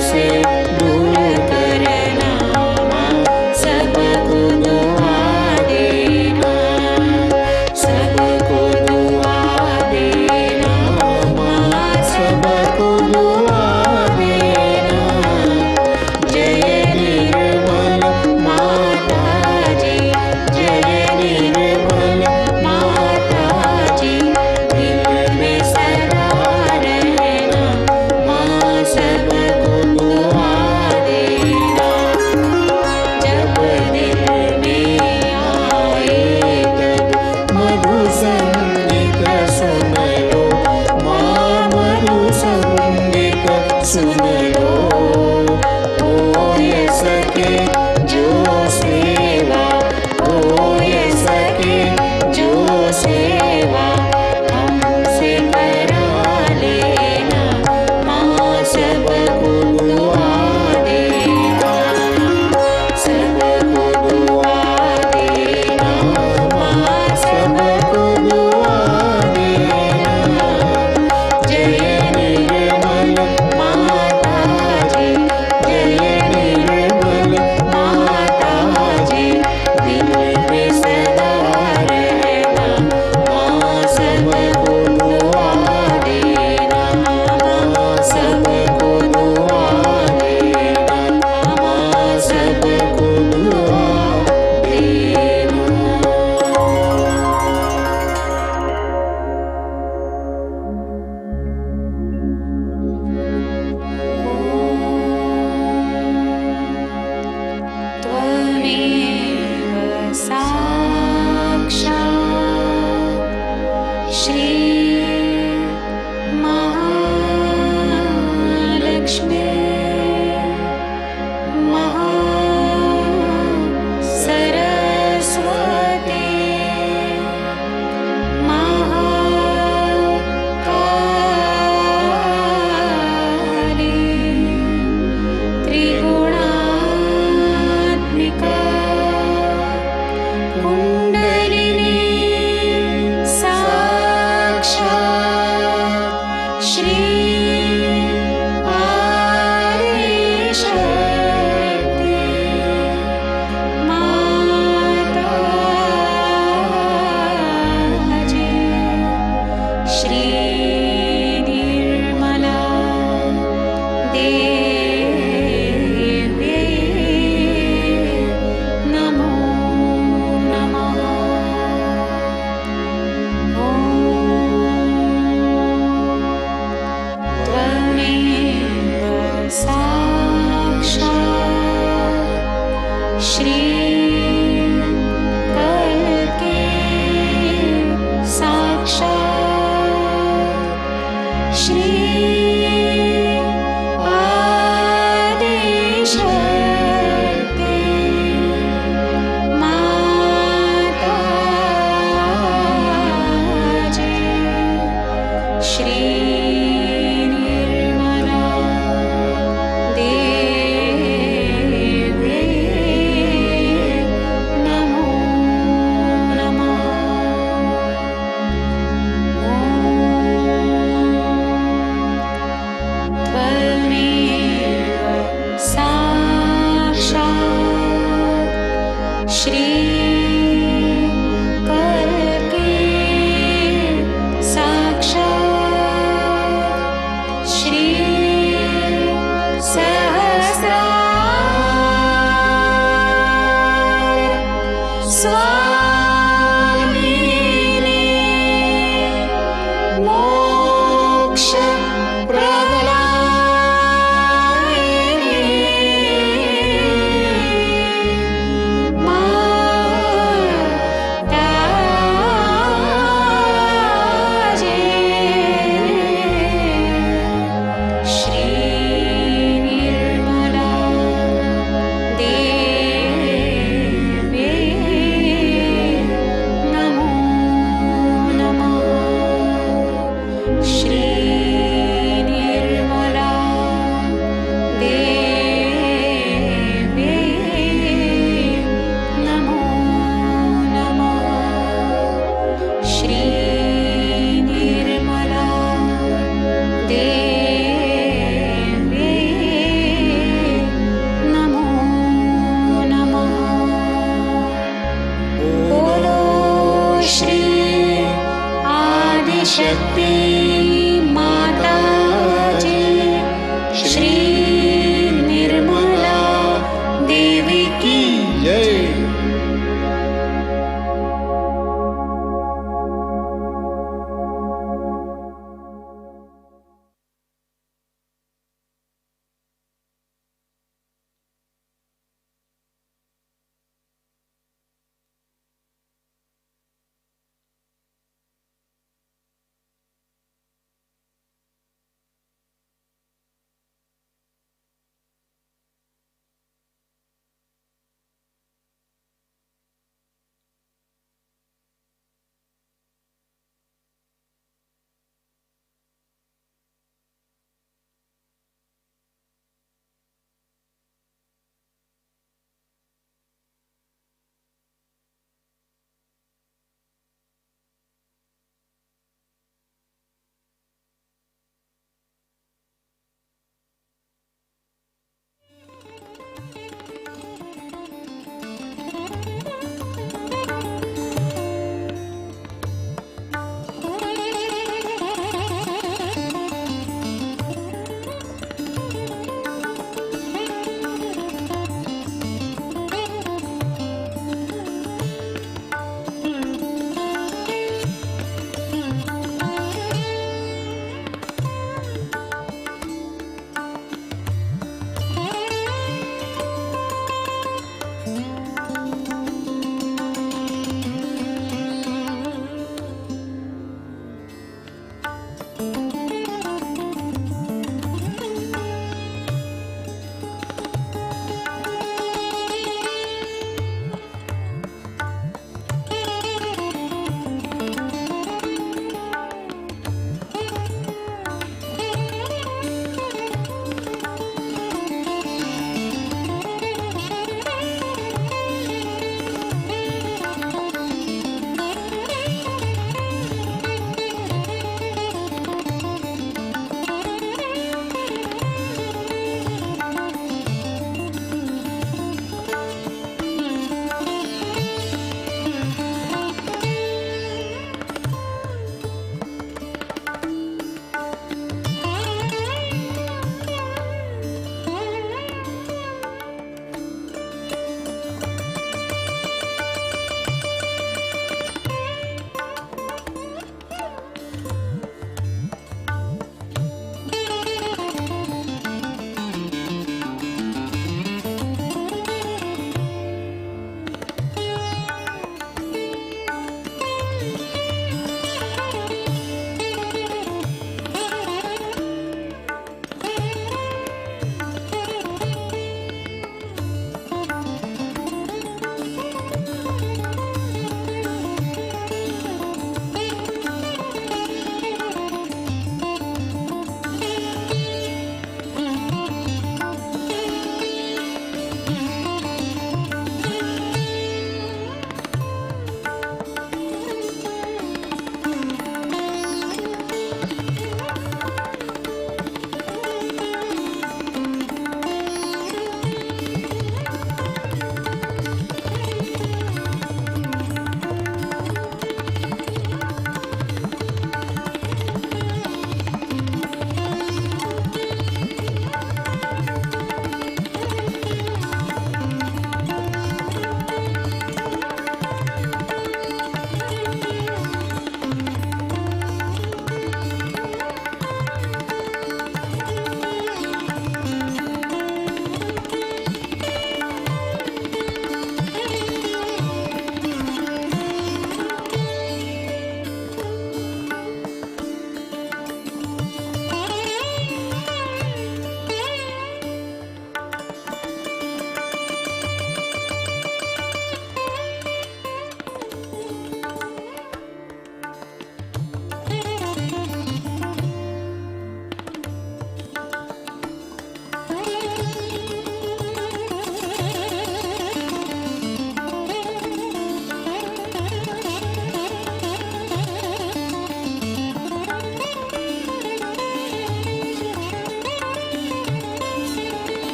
से दूर करना माँ, सबको दुआ देना, सबको दुआ देना माँ, सबको दुआ देना। जय निर्मल माताजी, जय निर्मल माताजी, दिल में सदा रहना माँ, सबको दुआ देना। जब दिल में आए तब मधु संगीत सुन लो माँ, मधु संगीत सुन लो। हो ये सके जो सेवा, हो ये सके जो सेवा, हमसे करा लेना माँ, सबको दुआ देना, सबको दुआ देना माँ, सबको दुआ देना। जय निर्मल माताजी, जय निर्मल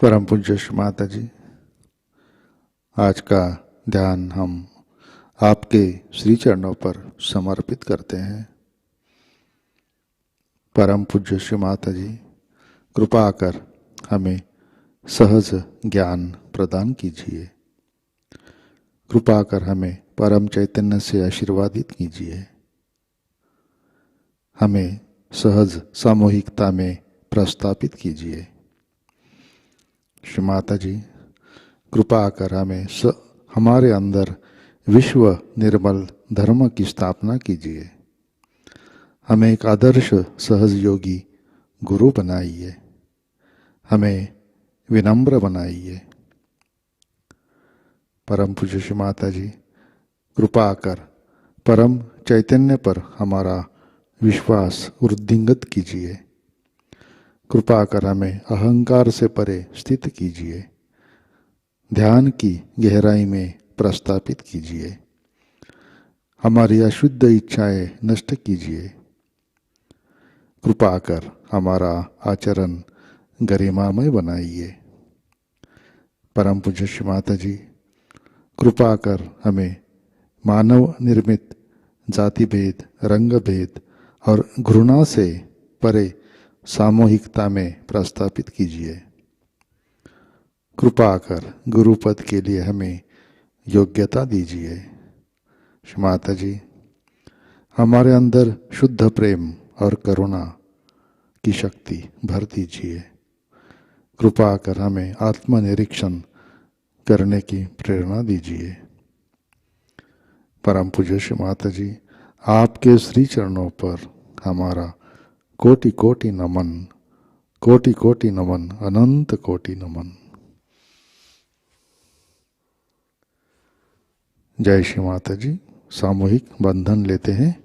परम पूज्य श्री माता जी, आज का ध्यान हम आपके श्री चरणों पर समर्पित करते हैं। परम पूज्य श्री माता जी, कृपा कर हमें सहज ज्ञान प्रदान कीजिए। कृपा कर हमें परम चैतन्य से आशीर्वादित कीजिए। हमें सहज सामूहिकता में प्रस्थापित कीजिए। श्री माता जी, कृपा कर हमें हमारे अंदर विश्व निर्मल धर्म की स्थापना कीजिए। हमें एक आदर्श सहज योगी गुरु बनाइए। हमें विनम्र बनाइए। परम पूज्य श्री माता जी, कृपा कर परम चैतन्य पर हमारा विश्वास वृद्धिंगत कीजिए। कृपा कर हमें अहंकार से परे स्थित कीजिए। ध्यान की गहराई में प्रस्थापित कीजिए। हमारी अशुद्ध इच्छाएं नष्ट कीजिए। कृपा कर हमारा आचरण गरिमामय बनाइए। परम पूज्य श्री माता जी, कृपा कर हमें मानव निर्मित जाति भेद, रंग भेद और घृणा से परे सामूहिकता में प्रस्थापित कीजिए। कृपा कर गुरुपद के लिए हमें योग्यता दीजिए। श्री माता जी, हमारे अंदर शुद्ध प्रेम और करुणा की शक्ति भर दीजिए। कृपा कर हमें आत्मनिरीक्षण करने की प्रेरणा दीजिए। परम पूज्य श्री माता जी, आपके श्री चरणों पर हमारा कोटि कोटि नमन, कोटि कोटि नमन, अनंत कोटि नमन। जय श्री माता जी। सामूहिक बंधन लेते हैं।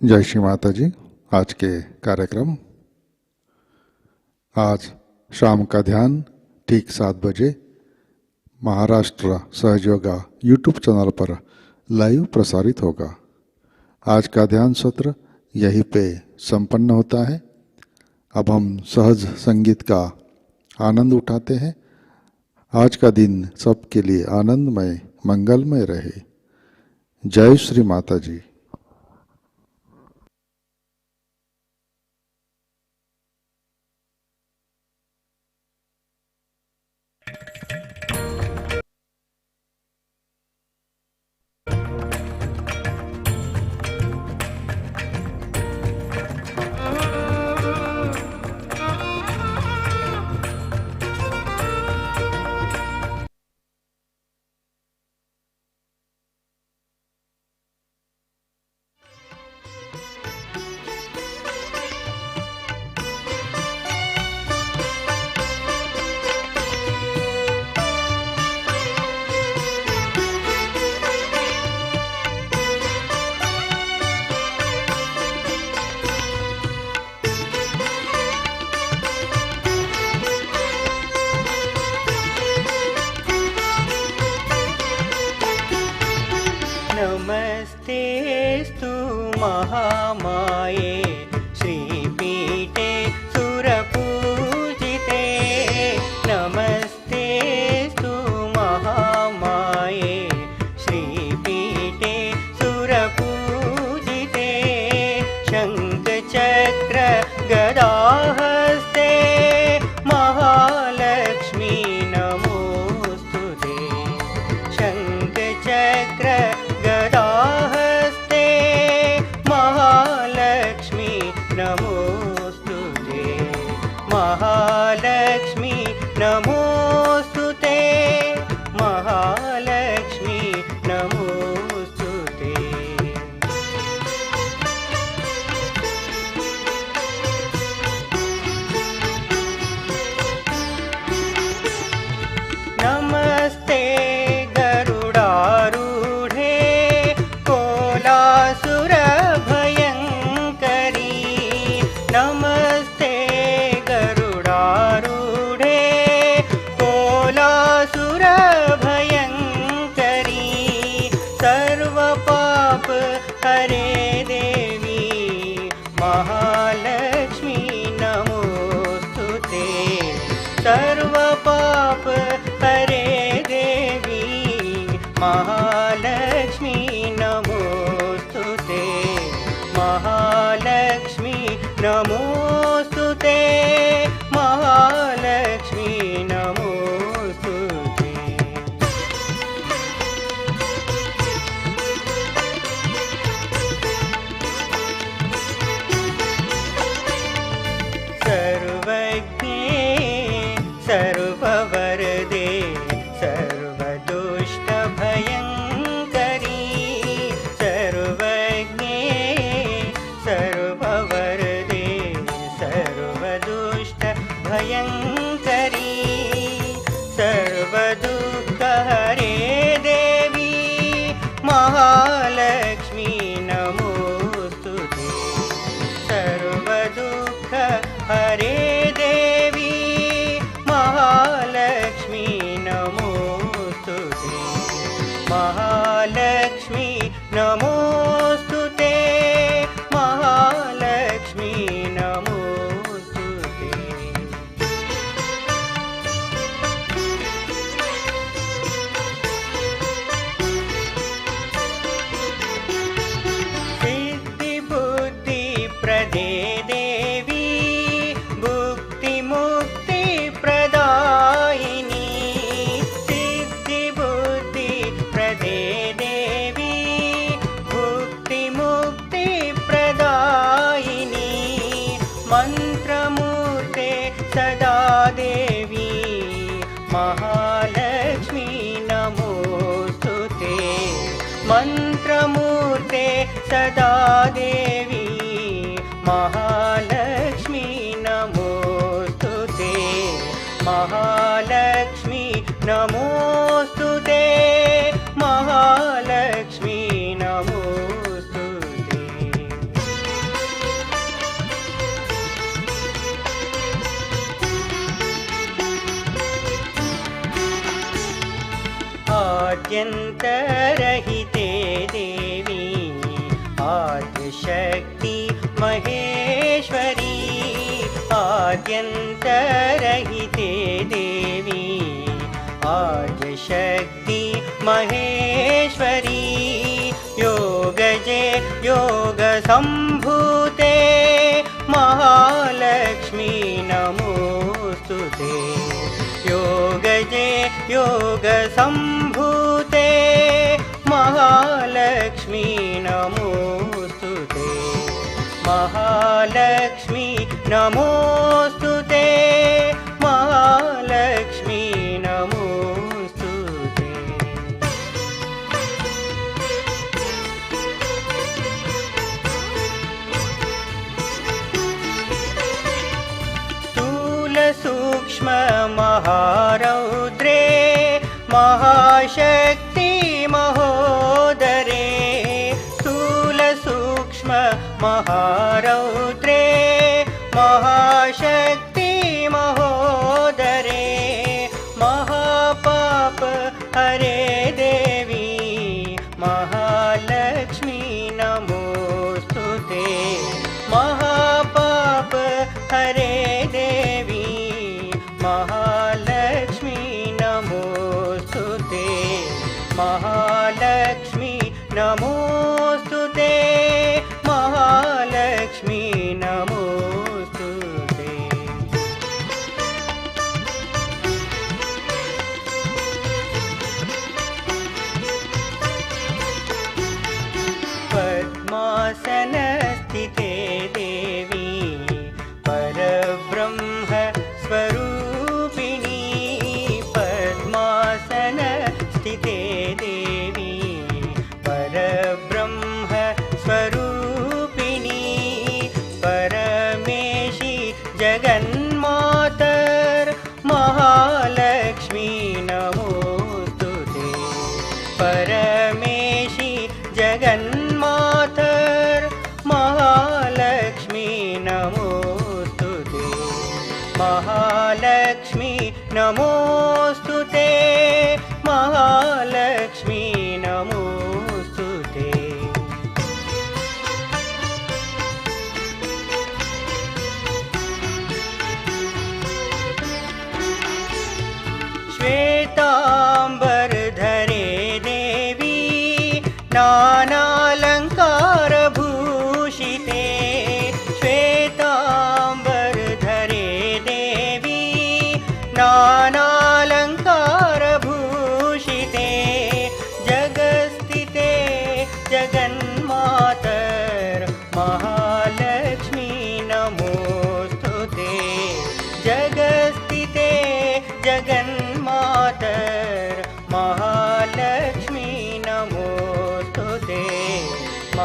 जय श्री माता जी। आज के कार्यक्रम, आज शाम का ध्यान ठीक 7 बजे महाराष्ट्र सहजयोगा यूट्यूब चैनल पर लाइव प्रसारित होगा। आज का ध्यान सत्र यहीं पे संपन्न होता है। अब हम सहज संगीत का आनंद उठाते हैं। आज का दिन सबके लिए आनंदमय मंगलमय रहे। जय श्री माता जी। नमस्तेस्तु महामाये श्रीपीठे सुरपूजिते। नमस्तेस्तु महामाये श्रीपीठे सुरपूजिते। शङ्खचक्र गदाहस्ते महालक्ष्मी नमोस्तुते। भयङ्करी सर्वपाप हरे देवी महालक्ष्मी नमोस्तुते सर्वपाप हरे देवी महालक्ष्मी नमोस्तुते महालक्ष्मी नमोस्तुते महालक्ष्मी नमोस्तुते सर्वज्ञे सर्ववरदे सर्वदुष्टभयङ्करी सर्वज्ञे सर्ववरदे सर्वदुष्टभयङ्करी सर्वदुःखहरे देवी महालक्ष्मी नमोस्तुते सर्वदुःखहरे देवी महालक्ष्मी नमोस्तुते महालक्ष्मी नमोस्तुते महालक्ष्मी नमोस्तुते सिद्धिबुद्धिप्रदे देवी भुक्तिमुक्तिप्रदायिनी सिद्धिबुद्धिप्रदे देवी भुक्तिमुक्तिप्रदायिनी मन्त्रमूर्ते सदा देवी महालक्ष्मी नमोस्तुते मन्त्रमूर्ते सदा देवी महालक्ष्मी नमोस्तुते महालक्ष्मी नमोस्तुते महालक्ष्मी नमोस्तुते आद्यन्तरहिते देवी आद्यशक्ति महेश्वरी आद्यन्तरहिते देवी आद्यशक्ति महेश्वरी योगजे योगसम्भूते महालक्ष्मी नमोस्तुते योगजे योगसम्भूते महालक्ष्मी नमोस्तुते महालक्ष्मी नमोस्तुते महालक्ष्मी नमोस्तुते स्थूलसूक्ष्म महारौद्रे महाशक्ति महोदरे स्थूलसूक्ष्म महारौद्रे महाशक्ति महोदरे महापाप हरे देवी महालक्ष्मी नमोस्तुते महापाप हरे देवी महालक्ष्मी नमोस्तुते महालक्ष्मी नमोस्तुते महालक्ष्मी नमोस्तुते पद्मासनस्थिते देवी परब्रह्म स्वरूपिणी पद्मासनस्थिते देवी परब्रह्म स्वरूपिणी परमेशी जगन्मातर महालक्ष्मी नमोस्तुते परमेशी जगन्मातर महालक्ष्मी नमोस्तुते महालक्ष्मी नमोस्तुते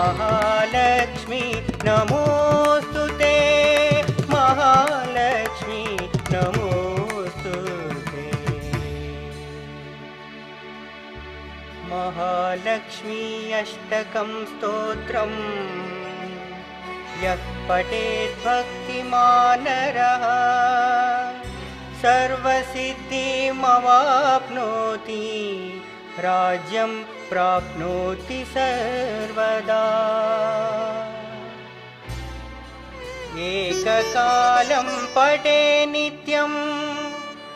महालक्ष्मी नमोऽस्तु ते, महालक्ष्मी नमोऽस्तु ते। महालक्ष्मी अष्टकं स्तोत्रम् यः पठेत् भक्तिमान् नरः सर्वसिद्धिमवाप्नोति, राज्यं प्राप्नोति सर्वदा। एककालं पठे नित्यं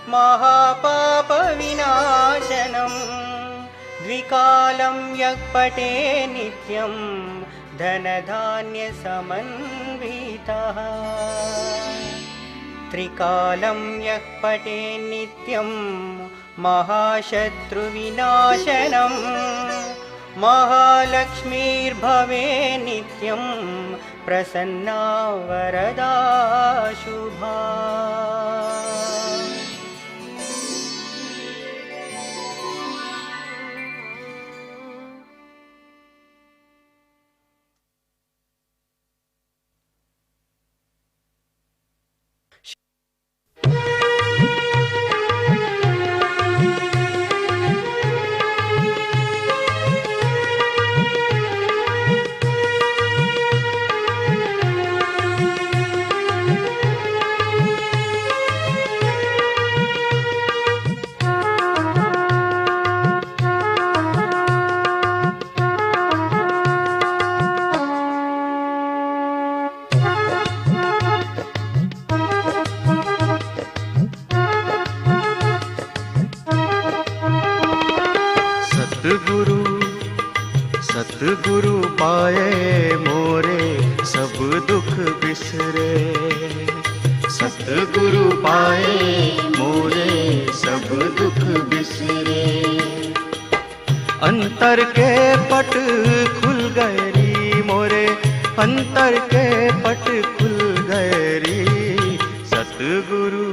महापापविनाशनं, द्विकालं यः पठे नित्यं धनधान्यसमन्वितः, त्रिकालं यः पठे नित्यं महाशत्रुविनाशनं, महालक्ष्मीर्भवे नित्यं प्रसन्ना वरदा शुभा। सतगुरु पाए मोरे सब दुख बिसरे, सतगुरु पाए मोरे सब दुख बिसरे। अंतर के पट खुल गए री मोरे, अंतर के पट खुल गए री। सतगुरु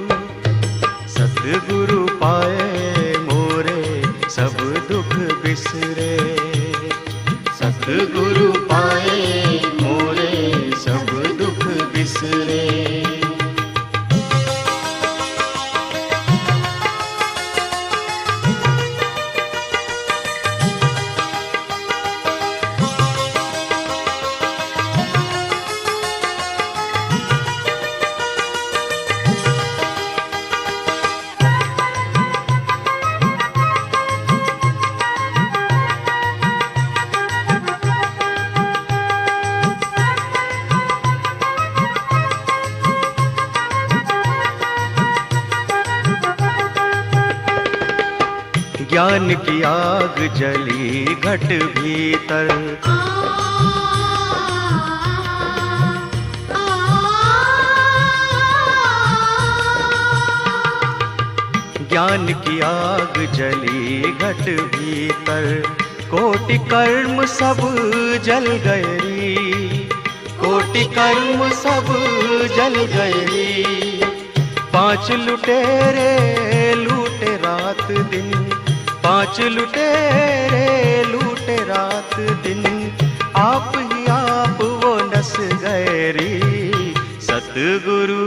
सतगुरु पाए मोरे सब दुख बिसरे, सतगुरु पाए मोरे सब दुख बिसरे। ज्ञान की आग जली घट भीतर, ज्ञान की आग जली घट भीतर। कोटि कर्म सब जल गए री, कोटि कर्म सब जल गए री। पांच लुटेरे लूटे रात दिन, पांच लुटेरे लूटे रात दिन। आप ही आप वो नस गए री। सतगुरु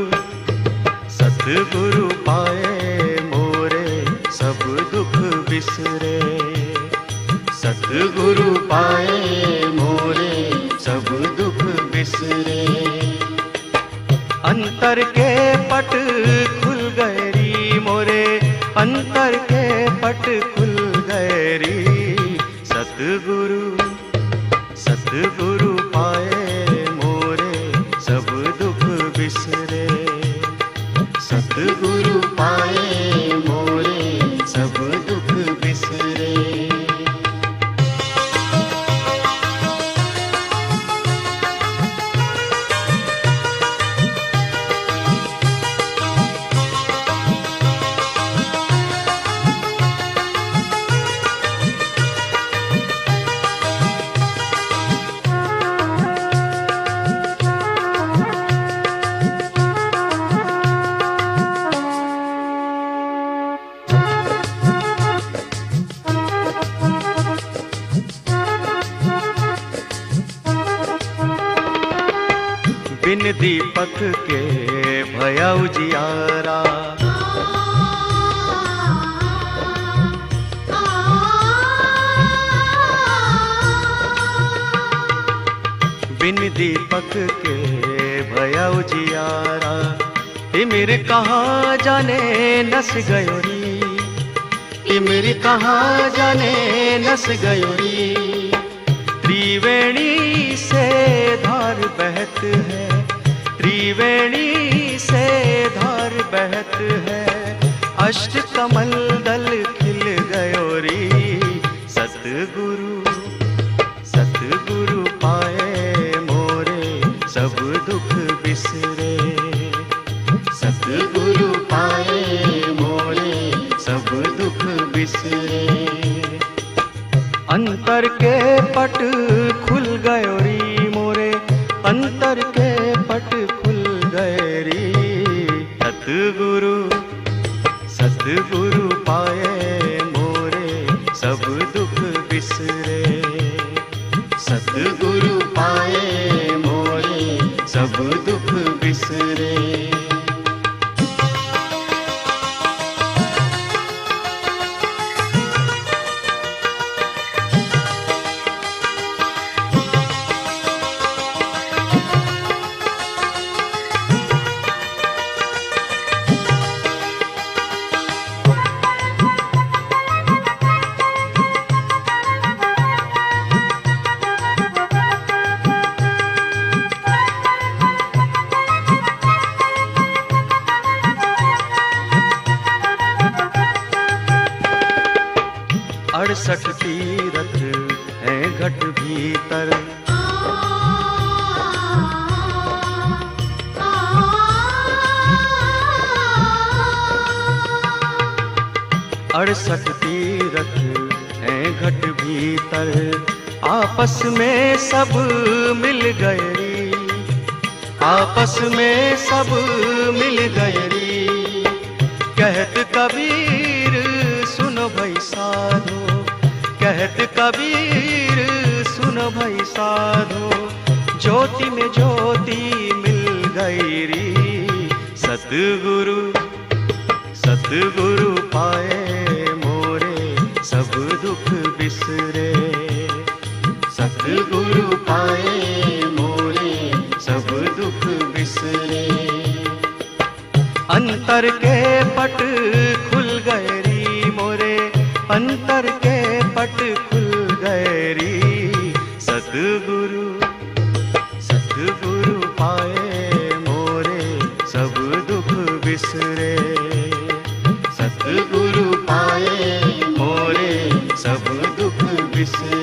सतगुरु पाए मोरे सब दुख बिसरे, सतगुरु पाए मोरे सब दुख बिसरे। अंतर के पट खुल गए री मोरे, अंतर के पट खुल गए री। सतगुरु सतगुरु पाए मोरे सब दुख बिसरे, सतगुरु पाए मोरे सब दुख बिसरे। बिन दीपक के भया उजियारा। बिन दीपक के भया उजियारा। तिमिर कहाँ जाने नस गयोरी, तिमिर कहाँ जाने नस गयोरी। त्रिवेणी से धार बहत है, त्रिवेणी से धार बहत है। अष्ट कमल दल खिल गयोरी। सतगुरु सतगुरु पाए मोरे सब दुख बिसरे। सतगुरु पाए मोरे सब दुख बिसरे। अंतर के पट खुल गयोरी मोरे, अंतर के पट खुल गयोरी। सतगुरु सतगुरु पाए मोरे सब दुख बिसरे। सतगुरु पाए मोरे सब दुख बिसरे। अड़सठ तीरथ है घट भीतर। अड़सठ तीरथ है घट भीतर। आपस में सब मिल गए, आपस में सब मिल गए। कहत कबीर सुनो भाई साधो, कहत कबीर सुनो भाई साधो। ज्योति में ज्योति मिल गई री। सतगुरु सतगुरु पाए मोरे सब दुख बिसरे। सतगुरु पाए मोरे सब दुख बिसरे। अंतर के पट खुल गए री मोरे, अंतर के पट खुल गए री। सतगुरु सतगुरु पाए मोरे सब दुख बिसरे। सतगुरु पाए मोरे सब दुख बिसरे।